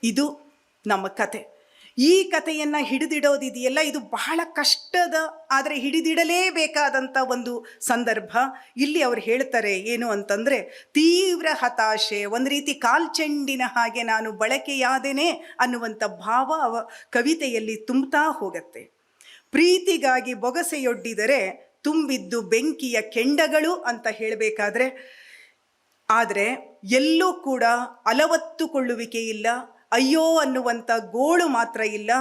[SPEAKER 1] ಇದು ನಮ್ಮ ಕತೆ. ಈ ಕಥೆಯನ್ನು ಹಿಡಿದಿಡೋದಿದೆಯಲ್ಲ, ಇದು ಬಹಳ ಕಷ್ಟದ, ಆದರೆ ಹಿಡಿದಿಡಲೇಬೇಕಾದಂಥ ಒಂದು ಸಂದರ್ಭ. ಇಲ್ಲಿ ಅವ್ರು ಹೇಳ್ತಾರೆ ಏನು ಅಂತಂದರೆ, ತೀವ್ರ ಹತಾಶೆ, ಒಂದು ರೀತಿ ಕಾಲ್ಚೆಂಡಿನ ಹಾಗೆ ನಾನು ಬಳಕೆಯಾದೇನೆ ಅನ್ನುವಂಥ ಭಾವ ಕವಿತೆಯಲ್ಲಿ ತುಂಬುತ್ತಾ ಹೋಗತ್ತೆ. ಪ್ರೀತಿಗಾಗಿ ಬೊಗಸೆಯೊಡ್ಡಿದರೆ ತುಂಬಿದ್ದು ಬೆಂಕಿಯ ಕೆಂಡಗಳು ಅಂತ ಹೇಳಬೇಕಾದ್ರೆ, ಆದರೆ ಎಲ್ಲೂ ಕೂಡ ಅಲವತ್ತುಕೊಳ್ಳುವಿಕೆ ಇಲ್ಲ, ಅಯ್ಯೋ ಅನ್ನುವಂಥ ಗೋಳು ಮಾತ್ರ ಇಲ್ಲ.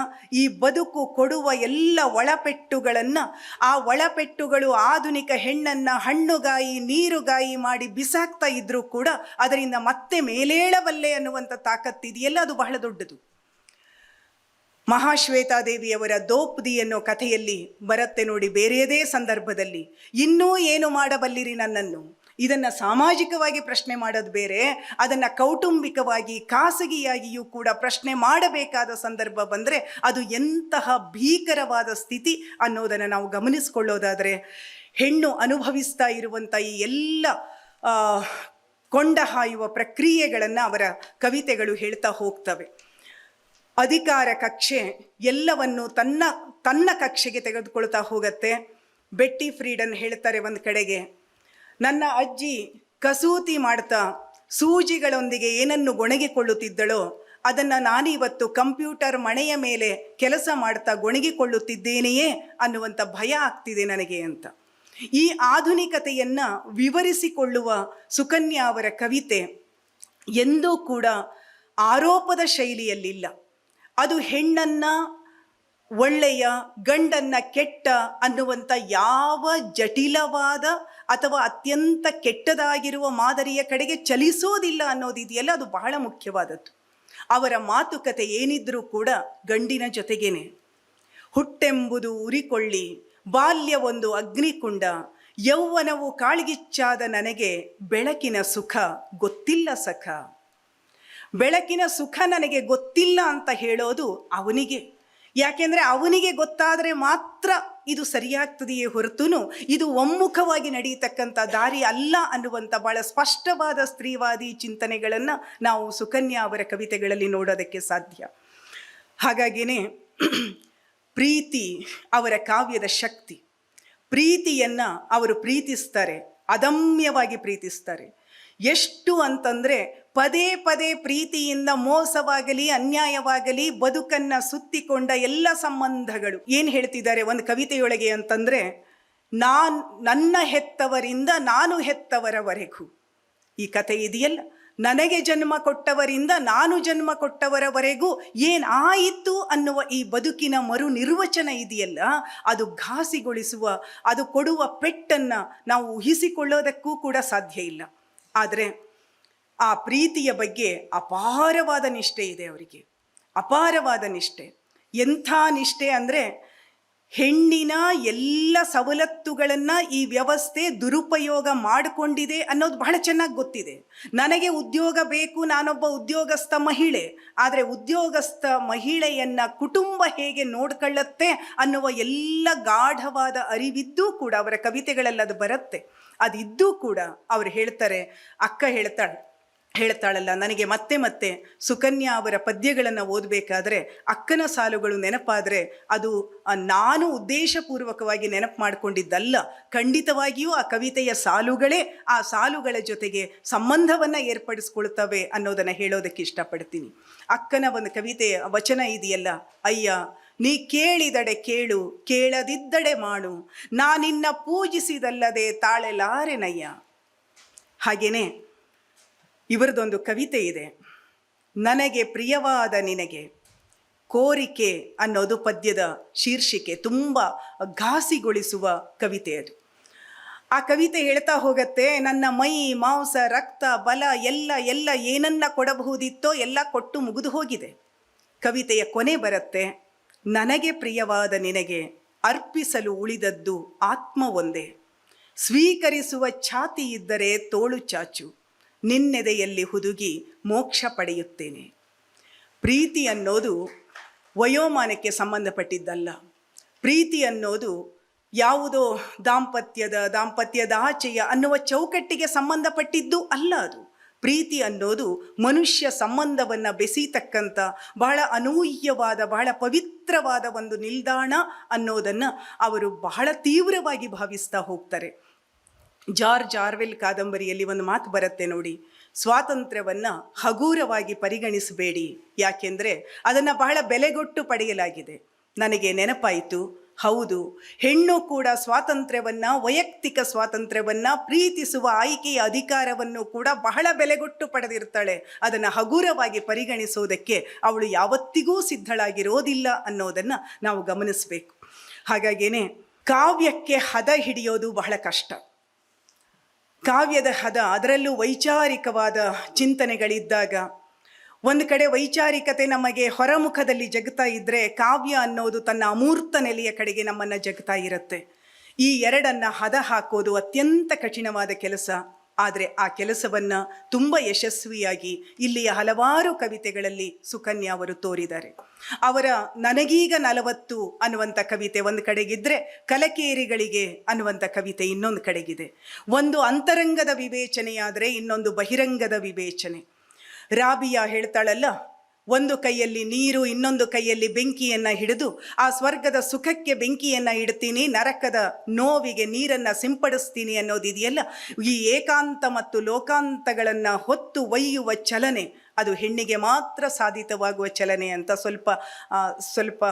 [SPEAKER 1] ಈ ಬದುಕು ಕೊಡುವ ಎಲ್ಲ ಒಳಪೆಟ್ಟುಗಳನ್ನು, ಆ ಒಳಪೆಟ್ಟುಗಳು ಆಧುನಿಕ ಹೆಣ್ಣನ್ನು ಹಣ್ಣುಗಾಯಿ ನೀರುಗಾಯಿ ಮಾಡಿ ಬಿಸಾಕ್ತಾ ಇದ್ರೂ ಕೂಡ ಅದರಿಂದ ಮತ್ತೆ ಮೇಲೇಳಬಲ್ಲೆ ಅನ್ನುವಂಥ ತಾಕತ್ತಿದೆಯಲ್ಲ, ಅದು ಬಹಳ ದೊಡ್ಡದು. ಮಹಾಶ್ವೇತಾದೇವಿಯವರ ದೋಪ್ದಿ ಅನ್ನೋ ಕಥೆಯಲ್ಲಿ ಬರುತ್ತೆ ನೋಡಿ, ಬೇರೆಯದೇ ಸಂದರ್ಭದಲ್ಲಿ, ಇನ್ನೂ ಏನು ಮಾಡಬಲ್ಲಿರಿ ನನ್ನನ್ನು. ಇದನ್ನು ಸಾಮಾಜಿಕವಾಗಿ ಪ್ರಶ್ನೆ ಮಾಡೋದು ಬೇರೆ, ಅದನ್ನು ಕೌಟುಂಬಿಕವಾಗಿ ಖಾಸಗಿಯಾಗಿಯೂ ಕೂಡ ಪ್ರಶ್ನೆ ಮಾಡಬೇಕಾದ ಸಂದರ್ಭ ಬಂದರೆ ಅದು ಎಂತಹ ಭೀಕರವಾದ ಸ್ಥಿತಿ ಅನ್ನೋದನ್ನು ನಾವು ಗಮನಿಸ್ಕೊಳ್ಳೋದಾದರೆ, ಹೆಣ್ಣು ಅನುಭವಿಸ್ತಾ ಇರುವಂಥ ಈ ಎಲ್ಲ ಕೊಂಡ ಹಾಯುವ ಪ್ರಕ್ರಿಯೆಗಳನ್ನು ಅವರ ಕವಿತೆಗಳು ಹೇಳ್ತಾ ಹೋಗ್ತವೆ. ಅಧಿಕಾರ ಕಕ್ಷೆ ಎಲ್ಲವನ್ನು ತನ್ನ ಕಕ್ಷೆಗೆ ತೆಗೆದುಕೊಳ್ತಾ ಹೋಗುತ್ತೆ. ಬೆಟ್ಟಿ ಫ್ರೀಡನ್ ಹೇಳ್ತಾರೆ ಒಂದು ಕಡೆಗೆ, ನನ್ನ ಅಜ್ಜಿ ಕಸೂತಿ ಮಾಡ್ತಾ ಸೂಜಿಗಳೊಂದಿಗೆ ಏನನ್ನು ಗೊಣಗಿಕೊಳ್ಳುತ್ತಿದ್ದಳೋ ಅದನ್ನು ನಾನಿವತ್ತು ಕಂಪ್ಯೂಟರ್ ಮಣೆಯ ಮೇಲೆ ಕೆಲಸ ಮಾಡ್ತಾ ಗೊಣಗಿಕೊಳ್ಳುತ್ತಿದ್ದೇನೆಯೇ ಅನ್ನುವಂಥ ಭಯ ಆಗ್ತಿದೆ ನನಗೆ ಅಂತ. ಈ ಆಧುನಿಕತೆಯನ್ನು ವಿವರಿಸಿಕೊಳ್ಳುವ ಸುಕನ್ಯಾ ಅವರ ಕವಿತೆ ಎಂದೂ ಕೂಡ ಆರೋಪದ ಶೈಲಿಯಲ್ಲಿಲ್ಲ. ಅದು ಹೆಣ್ಣನ್ನು ಒಳ್ಳೆಯ, ಗಂಡನ್ನು ಕೆಟ್ಟ ಅನ್ನುವಂಥ ಯಾವ ಜಟಿಲವಾದ ಅಥವಾ ಅತ್ಯಂತ ಕೆಟ್ಟದಾಗಿರುವ ಮಾದರಿಯ ಕಡೆಗೆ ಚಲಿಸೋದಿಲ್ಲ ಅನ್ನೋದಿದೆಯಲ್ಲ, ಅದು ಬಹಳ ಮುಖ್ಯವಾದದ್ದು. ಅವರ ಮಾತುಕತೆ ಏನಿದ್ರೂ ಕೂಡ ಗಂಡಿನ ಜೊತೆಗೇನೆ. ಹುಟ್ಟೆಂಬುದು ಉರಿಕೊಳ್ಳಿ, ಬಾಲ್ಯವೊಂದು ಅಗ್ನಿಕುಂಡ, ಯೌವನವು ಕಾಳ್ಗಿಚ್ಚಾದ ನನಗೆ ಬೆಳಕಿನ ಸುಖ ಗೊತ್ತಿಲ್ಲ ಸಖ. ಬೆಳಕಿನ ಸುಖ ನನಗೆ ಗೊತ್ತಿಲ್ಲ ಅಂತ ಹೇಳೋದು ಅವನಿಗೆ. ಯಾಕೆಂದರೆ ಅವನಿಗೆ ಗೊತ್ತಾದರೆ ಮಾತ್ರ ಇದು ಸರಿಯಾಗ್ತದೆಯೇ ಹೊರತು ಇದು ಒಮ್ಮುಖವಾಗಿ ನಡೆಯತಕ್ಕಂಥ ದಾರಿ ಅಲ್ಲ ಅನ್ನುವಂಥ ಭಾಳ ಸ್ಪಷ್ಟವಾದ ಸ್ತ್ರೀವಾದಿ ಚಿಂತನೆಗಳನ್ನು ನಾವು ಸುಕನ್ಯಾ ಅವರ ಕವಿತೆಗಳಲ್ಲಿ ನೋಡೋದಕ್ಕೆ ಸಾಧ್ಯ. ಹಾಗಾಗಿಯೇ ಪ್ರೀತಿ ಅವರ ಕಾವ್ಯದ ಶಕ್ತಿ. ಪ್ರೀತಿಯನ್ನು ಅವರು ಪ್ರೀತಿಸ್ತಾರೆ, ಅದಮ್ಯವಾಗಿ ಪ್ರೀತಿಸ್ತಾರೆ. ಎಷ್ಟು ಅಂತಂದರೆ ಪದೇ ಪದೇ ಪ್ರೀತಿಯಿಂದ ಮೋಸವಾಗಲಿ ಅನ್ಯಾಯವಾಗಲಿ ಬದುಕನ್ನು ಸುತ್ತಿಕೊಂಡ ಎಲ್ಲ ಸಂಬಂಧಗಳು ಏನು ಹೇಳ್ತಿದ್ದಾರೆ ಒಂದು ಕವಿತೆಯೊಳಗೆ ಅಂತಂದರೆ, ನನ್ನ ಹೆತ್ತವರಿಂದ ನಾನು ಹೆತ್ತವರವರೆಗೂ. ಈ ಕಥೆ ಇದೆಯಲ್ಲ, ನನಗೆ ಜನ್ಮ ಕೊಟ್ಟವರಿಂದ ನಾನು ಜನ್ಮ ಕೊಟ್ಟವರವರೆಗೂ ಏನಾಯಿತು ಅನ್ನುವ ಈ ಬದುಕಿನ ಮರು ನಿರ್ವಚನ ಇದೆಯಲ್ಲ, ಅದು ಘಾಸಿಗೊಳಿಸುವ, ಅದು ಕೊಡುವ ಪೆಟ್ಟನ್ನು ನಾವು ಊಹಿಸಿಕೊಳ್ಳೋದಕ್ಕೂ ಕೂಡ ಸಾಧ್ಯ ಇಲ್ಲ. ಆದರೆ ಆ ಪ್ರೀತಿಯ ಬಗ್ಗೆ ಅಪಾರವಾದ ನಿಷ್ಠೆ ಇದೆ ಅವರಿಗೆ, ಅಪಾರವಾದ ನಿಷ್ಠೆ. ಎಂಥ ನಿಷ್ಠೆ ಅಂದರೆ, ಹೆಣ್ಣಿನ ಎಲ್ಲ ಸವಲತ್ತುಗಳನ್ನು ಈ ವ್ಯವಸ್ಥೆ ದುರುಪಯೋಗ ಮಾಡಿಕೊಂಡಿದೆ ಅನ್ನೋದು ಬಹಳ ಚೆನ್ನಾಗಿ ಗೊತ್ತಿದೆ. ನನಗೆ ಉದ್ಯೋಗ ಬೇಕು, ನಾನೊಬ್ಬ ಉದ್ಯೋಗಸ್ಥ ಮಹಿಳೆ, ಆದರೆ ಉದ್ಯೋಗಸ್ಥ ಮಹಿಳೆಯನ್ನು ಕುಟುಂಬ ಹೇಗೆ ನೋಡ್ಕೊಳ್ಳತ್ತೆ ಅನ್ನುವ ಎಲ್ಲ ಗಾಢವಾದ ಅರಿವಿದ್ದೂ ಕೂಡ ಅವರ ಕವಿತೆಗಳಲ್ಲಿ ಅದು ಬರುತ್ತೆ. ಅದಿದ್ದೂ ಕೂಡ ಅವರು ಹೇಳ್ತಾರೆ, ಅಕ್ಕ ಹೇಳ್ತಾಳಲ್ಲ, ನನಗೆ ಮತ್ತೆ ಮತ್ತೆ ಸುಕನ್ಯಾ ಅವರ ಪದ್ಯಗಳನ್ನು ಓದಬೇಕಾದ್ರೆ ಅಕ್ಕನ ಸಾಲುಗಳು ನೆನಪಾದರೆ ಅದು ನಾನು ಉದ್ದೇಶಪೂರ್ವಕವಾಗಿ ನೆನಪು ಮಾಡಿಕೊಂಡಿದ್ದಲ್ಲ, ಖಂಡಿತವಾಗಿಯೂ ಆ ಕವಿತೆಯ ಸಾಲುಗಳೇ ಆ ಸಾಲುಗಳ ಜೊತೆಗೆ ಸಂಬಂಧವನ್ನು ಏರ್ಪಡಿಸ್ಕೊಳ್ತವೆ ಅನ್ನೋದನ್ನು ಹೇಳೋದಕ್ಕೆ ಇಷ್ಟಪಡ್ತೀನಿ. ಅಕ್ಕನ ಒಂದು ಕವಿತೆಯ ವಚನ ಇದೆಯಲ್ಲ, ಅಯ್ಯ ನೀ ಕೇಳಿದಡೆ ಕೇಳು, ಕೇಳದಿದ್ದಡೆ ಮಾಡು, ನಾನಿನ್ನ ಪೂಜಿಸಿದಲ್ಲದೆ ತಾಳೆಲಾರೆನಯ್ಯ. ಹಾಗೇನೆ ಇವರದೊಂದು ಕವಿತೆ ಇದೆ, ನನಗೆ ಪ್ರಿಯವಾದ ನಿನಗೆ ಕೋರಿಕೆ ಅನ್ನೋದು ಪದ್ಯದ ಶೀರ್ಷಿಕೆ. ತುಂಬ ಘಾಸಿಗೊಳಿಸುವ ಕವಿತೆ ಅದು. ಆ ಕವಿತೆ ಹೇಳ್ತಾ ಹೋಗತ್ತೆ, ನನ್ನ ಮೈ ಮಾಂಸ ರಕ್ತ ಬಲ ಎಲ್ಲ ಎಲ್ಲ ಏನನ್ನ ಕೊಡಬಹುದಿತ್ತೋ ಎಲ್ಲ ಕೊಟ್ಟು ಮುಗಿದು ಹೋಗಿದೆ. ಕವಿತೆಯ ಕೊನೆ ಬರುತ್ತೆ, ನನಗೆ ಪ್ರಿಯವಾದ ನಿನಗೆ ಅರ್ಪಿಸಲು ಉಳಿದದ್ದು ಆತ್ಮ ಒಂದೇ, ಸ್ವೀಕರಿಸುವ ಛಾತಿ ಇದ್ದರೆ ತೋಳು ಚಾಚು, ನಿನ್ನೆದೆಯಲ್ಲಿ ಹುದುಗಿ ಮೋಕ್ಷ ಪಡೆಯುತ್ತೇನೆ. ಪ್ರೀತಿ ಅನ್ನೋದು ವಯೋಮಾನಕ್ಕೆ ಸಂಬಂಧಪಟ್ಟಿದ್ದಲ್ಲ. ಪ್ರೀತಿ ಅನ್ನೋದು ಯಾವುದೋ ದಾಂಪತ್ಯದ ಆಚೆಯ ಅನ್ನುವ ಚೌಕಟ್ಟಿಗೆ ಸಂಬಂಧಪಟ್ಟಿದ್ದು ಅಲ್ಲ. ಅದು ಪ್ರೀತಿ ಅನ್ನೋದು ಮನುಷ್ಯ ಸಂಬಂಧವನ್ನು ಬೆಸೀತಕ್ಕಂಥ ಬಹಳ ಅನೂಹ್ಯವಾದ, ಬಹಳ ಪವಿತ್ರವಾದ ಒಂದು ನಿಲ್ದಾಣ ಅನ್ನೋದನ್ನು ಅವರು ಬಹಳ ತೀವ್ರವಾಗಿ ಭಾವಿಸ್ತಾ ಹೋಗ್ತಾರೆ. ಜಾರ್ಜ್ ಆರ್ವೆಲ್ ಕಾದಂಬರಿಯಲ್ಲಿ ಒಂದು ಮಾತು ಬರುತ್ತೆ ನೋಡಿ, ಸ್ವಾತಂತ್ರ್ಯವನ್ನು ಹಗೂರವಾಗಿ ಪರಿಗಣಿಸಬೇಡಿ, ಯಾಕೆಂದರೆ ಅದನ್ನು ಬಹಳ ಬೆಲೆಗೊಟ್ಟು ಪಡೆಯಲಾಗಿದೆ. ನನಗೆ ನೆನಪಾಯಿತು, ಹೌದು, ಹೆಣ್ಣು ಕೂಡ ಸ್ವಾತಂತ್ರ್ಯವನ್ನು, ವೈಯಕ್ತಿಕ ಸ್ವಾತಂತ್ರ್ಯವನ್ನು, ಪ್ರೀತಿಸುವ ಆಯ್ಕೆಯ ಅಧಿಕಾರವನ್ನು ಕೂಡ ಬಹಳ ಬೆಲೆಗೊಟ್ಟು ಪಡೆದಿರ್ತಾಳೆ. ಅದನ್ನು ಹಗುರವಾಗಿ ಪರಿಗಣಿಸೋದಕ್ಕೆ ಅವಳು ಯಾವತ್ತಿಗೂ ಸಿದ್ಧಳಾಗಿರೋದಿಲ್ಲ ಅನ್ನೋದನ್ನು ನಾವು ಗಮನಿಸಬೇಕು. ಹಾಗಾಗೇನೆ ಕಾವ್ಯಕ್ಕೆ ಹದ ಹಿಡಿಯೋದು ಬಹಳ ಕಷ್ಟ. ಕಾವ್ಯದ ಹದ, ಅದರಲ್ಲೂ ವೈಚಾರಿಕವಾದ ಚಿಂತನೆಗಳಿದ್ದಾಗ, ಒಂದು ಕಡೆ ವೈಚಾರಿಕತೆ ನಮಗೆ ಹೊರಮುಖದಲ್ಲಿ ಜಗತಾ ಇದ್ದರೆ, ಕಾವ್ಯ ಅನ್ನೋದು ತನ್ನ ಅಮೂರ್ತ ನೆಲೆಯ ಕಡೆಗೆ ನಮ್ಮನ್ನು ಜಗತಾ ಇರುತ್ತೆ. ಈ ಎರಡನ್ನು ಹದ ಹಾಕೋದು ಅತ್ಯಂತ ಕಠಿಣವಾದ ಕೆಲಸ. ಆದರೆ ಆ ಕೆಲಸವನ್ನು ತುಂಬ ಯಶಸ್ವಿಯಾಗಿ ಇಲ್ಲಿಯ ಹಲವಾರು ಕವಿತೆಗಳಲ್ಲಿ ಸುಕನ್ಯಾ ಅವರು ತೋರಿದ್ದಾರೆ. ಅವರ ನನಗೀಗ 40 ಅನ್ನುವಂಥ ಕವಿತೆ ಒಂದು ಕಡೆಗಿದ್ದರೆ, ಕಲಕೇರಿಗಳಿಗೆ ಅನ್ನುವಂಥ ಕವಿತೆ ಇನ್ನೊಂದು ಕಡೆಗಿದೆ. ಒಂದು ಅಂತರಂಗದ ವಿವೇಚನೆಯಾದರೆ ಇನ್ನೊಂದು ಬಹಿರಂಗದ ವಿವೇಚನೆ. ರಾಬಿಯಾ ಹೇಳ್ತಾಳಲ್ಲ, ಒಂದು ಕೈಯಲ್ಲಿ ನೀರು, ಇನ್ನೊಂದು ಕೈಯಲ್ಲಿ ಬೆಂಕಿಯನ್ನು ಹಿಡಿದು ಆ ಸ್ವರ್ಗದ ಸುಖಕ್ಕೆ ಬೆಂಕಿಯನ್ನು ಇಡ್ತೀನಿ, ನರಕದ ನೋವಿಗೆ ನೀರನ್ನು ಸಿಂಪಡಿಸ್ತೀನಿ ಅನ್ನೋದಿದೆಯಲ್ಲ, ಈ ಏಕಾಂತ ಮತ್ತು ಲೋಕಾಂತಗಳನ್ನು ಹೊತ್ತು ಒಯ್ಯುವ ಚಲನೆ ಅದು ಹೆಣ್ಣಿಗೆ ಮಾತ್ರ ಸಾಧಿತವಾಗುವ ಚಲನೆ ಅಂತ ಸ್ವಲ್ಪ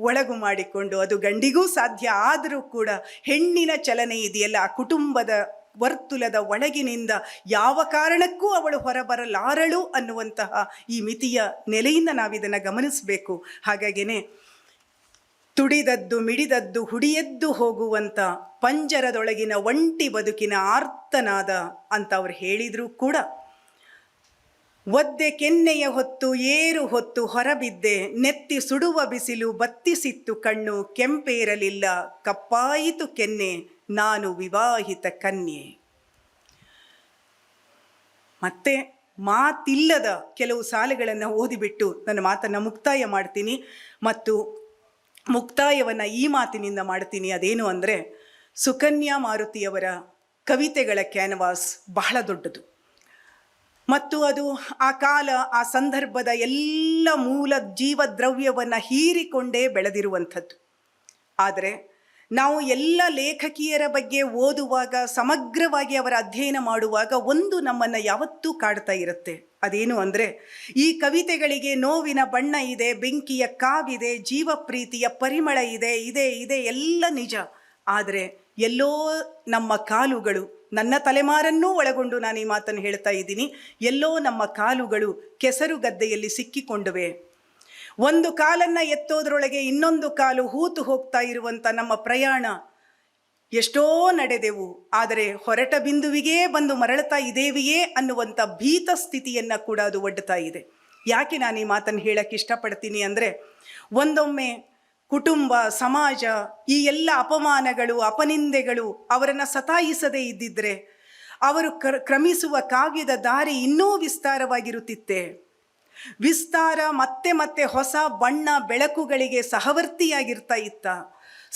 [SPEAKER 1] ಒಳಗು ಮಾಡಿಕೊಂಡು, ಅದು ಗಂಡಿಗೂ ಸಾಧ್ಯ ಆದರೂ ಕೂಡ ಹೆಣ್ಣಿನ ಚಲನೆ ಇದೆಯಲ್ಲ, ಆ ಕುಟುಂಬದ ವರ್ತುಲದ ಒಳಗಿನಿಂದ ಯಾವ ಕಾರಣಕ್ಕೂ ಅವಳು ಹೊರಬರಲಾರಳು ಅನ್ನುವಂತಹ ಈ ಮಿತಿಯ ನೆಲೆಯಿಂದ ನಾವಿದನ್ನು ಗಮನಿಸಬೇಕು. ಹಾಗಾಗೇನೆ ತುಡಿದದ್ದು ಮಿಡಿದದ್ದು ಹುಡಿಯೆದ್ದು ಹೋಗುವಂಥ ಪಂಜರದೊಳಗಿನ ಒಂಟಿ ಬದುಕಿನ ಆರ್ತನಾದ ಅಂತ ಅವ್ರು ಹೇಳಿದರೂ ಕೂಡ, ಒದ್ದೆ ಕೆನ್ನೆಯ ಹೊತ್ತು ಏರು ಹೊತ್ತು ಹೊರಬಿದ್ದೆ, ನೆತ್ತಿ ಸುಡುವ ಬಿಸಿಲು ಬತ್ತಿಸಿತ್ತು ಕಣ್ಣು, ಕೆಂಪೇರಲಿಲ್ಲ ಕಪ್ಪಾಯಿತು ಕೆನ್ನೆ, ನಾನು ವಿವಾಹಿತ ಕನ್ಯೆ. ಮತ್ತೆ ಮಾತಿಲ್ಲದ ಕೆಲವು ಸಾಲುಗಳನ್ನು ಓದಿಬಿಟ್ಟು ನನ್ನ ಮಾತನ್ನು ಮುಕ್ತಾಯ ಮಾಡ್ತೀನಿ. ಮತ್ತು ಮುಕ್ತಾಯವನ್ನು ಈ ಮಾತಿನಿಂದ ಮಾಡ್ತೀನಿ. ಅದೇನು ಅಂದರೆ, ಸುಕನ್ಯಾ ಮಾರುತಿಯವರ ಕವಿತೆಗಳ ಕ್ಯಾನ್ವಾಸ್ ಬಹಳ ದೊಡ್ಡದು ಮತ್ತು ಅದು ಆ ಕಾಲ, ಆ ಸಂದರ್ಭದ ಎಲ್ಲ ಮೂಲ ಜೀವದ್ರವ್ಯವನ್ನು ಹೀರಿಕೊಂಡೇ ಬೆಳೆದಿರುವಂಥದ್ದು. ಆದರೆ ನಾವು ಎಲ್ಲ ಲೇಖಕಿಯರ ಬಗ್ಗೆ ಓದುವಾಗ, ಸಮಗ್ರವಾಗಿ ಅವರ ಅಧ್ಯಯನ ಮಾಡುವಾಗ ಒಂದು ನಮ್ಮನ್ನು ಯಾವತ್ತೂ ಕಾಡ್ತಾ ಇರುತ್ತೆ. ಅದೇನು ಅಂದರೆ, ಈ ಕವಿತೆಗಳಿಗೆ ನೋವಿನ ಬಣ್ಣ ಇದೆ, ಬೆಂಕಿಯ ಕಾವಿದೆ, ಜೀವಪ್ರೀತಿಯ ಪರಿಮಳ ಇದೆ ಎಲ್ಲ ನಿಜ. ಆದರೆ ಎಲ್ಲೋ ನಮ್ಮ ಕಾಲುಗಳು, ನನ್ನ ತಲೆಮಾರನ್ನೂ ಒಳಗೊಂಡು ನಾನು ಈ ಮಾತನ್ನು ಹೇಳ್ತಾ ಇದ್ದೀನಿ, ಎಲ್ಲೋ ನಮ್ಮ ಕಾಲುಗಳು ಕೆಸರು ಗದ್ದೆಯಲ್ಲಿ ಸಿಕ್ಕಿಕೊಂಡುವೆ. ಒಂದು ಕಾಲನ್ನು ಎತ್ತೋದ್ರೊಳಗೆ ಇನ್ನೊಂದು ಕಾಲು ಹೂತು ಹೋಗ್ತಾ ಇರುವಂಥ ನಮ್ಮ ಪ್ರಯಾಣ. ಎಷ್ಟೋ ನಡೆದೆವು, ಆದರೆ ಹೊರಟ ಬಿಂದುವಿಗೇ ಬಂದು ಮರಳ್ತಾ ಇದ್ದೇವೆಯೇ ಅನ್ನುವಂಥ ಭೀತ ಸ್ಥಿತಿಯನ್ನು ಕೂಡ ಅದು ಒಡ್ಡುತ್ತಾ ಇದೆ. ಯಾಕೆ ನಾನು ಈ ಮಾತನ್ನು ಹೇಳಕ್ಕೆ ಇಷ್ಟಪಡ್ತೀನಿ ಅಂದರೆ, ಒಂದೊಮ್ಮೆ ಕುಟುಂಬ, ಸಮಾಜ, ಈ ಎಲ್ಲ ಅಪಮಾನಗಳು, ಅಪನಿಂದೆಗಳು ಅವರನ್ನು ಸತಾಯಿಸದೇ ಇದ್ದಿದ್ರೆ ಅವರು ಕ್ರಮಿಸುವ ಕಾವ್ಯದ ದಾರಿ ಇನ್ನೂ ವಿಸ್ತಾರವಾಗಿರುತ್ತಿತ್ತೆ. ವಿಸ್ತಾರ ಮತ್ತೆ ಹೊಸ ಬಣ್ಣ ಬೆಳಕುಗಳಿಗೆ ಸಹವರ್ತಿಯಾಗಿರ್ತಾ ಇತ್ತ.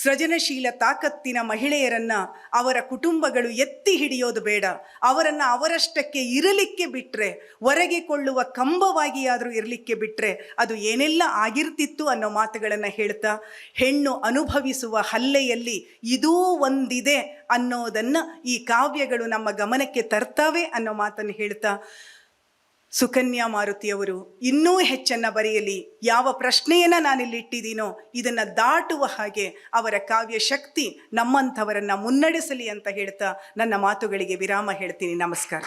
[SPEAKER 1] ಸೃಜನಶೀಲ ತಾಕತ್ತಿನ ಮಹಿಳೆಯರನ್ನು ಅವರ ಕುಟುಂಬಗಳು ಎತ್ತಿ ಹಿಡಿಯೋದು ಬೇಡ, ಅವರನ್ನು ಅವರಷ್ಟಕ್ಕೆ ಇರಲಿಕ್ಕೆ ಬಿಟ್ಟರೆ, ಹೊರಗೆಕೊಳ್ಳುವ ಕಂಬವಾಗಿಯಾದರೂ ಇರಲಿಕ್ಕೆ ಬಿಟ್ಟರೆ ಅದು ಏನೆಲ್ಲ ಆಗಿರ್ತಿತ್ತು ಅನ್ನೋ ಮಾತುಗಳನ್ನು ಹೇಳ್ತಾ, ಹೆಣ್ಣು ಅನುಭವಿಸುವ ಹಲ್ಲೆಯಲ್ಲಿ ಇದೂ ಒಂದಿದೆ ಅನ್ನೋದನ್ನು ಈ ಕಾವ್ಯಗಳು ನಮ್ಮ ಗಮನಕ್ಕೆ ತರ್ತಾವೆ ಅನ್ನೋ ಮಾತನ್ನು ಹೇಳ್ತಾ, ಸುಕನ್ಯಾ ಮಾರುತಿಯವರು ಇನ್ನೂ ಹೆಚ್ಚನ್ನು ಬರೆಯಲಿ. ಯಾವ ಪ್ರಶ್ನೆಯನ್ನು ನಾನಿಲ್ಲಿ ಇಟ್ಟಿದ್ದೀನೋ ಇದನ್ನು ದಾಟುವ ಹಾಗೆ ಅವರ ಕಾವ್ಯ ಶಕ್ತಿ ನಮ್ಮಂಥವರನ್ನು ಮುನ್ನಡೆಸಲಿ ಅಂತ ಹೇಳ್ತಾ ನನ್ನ ಮಾತುಗಳಿಗೆ ವಿರಾಮ ಹೇಳ್ತೀನಿ. ನಮಸ್ಕಾರ.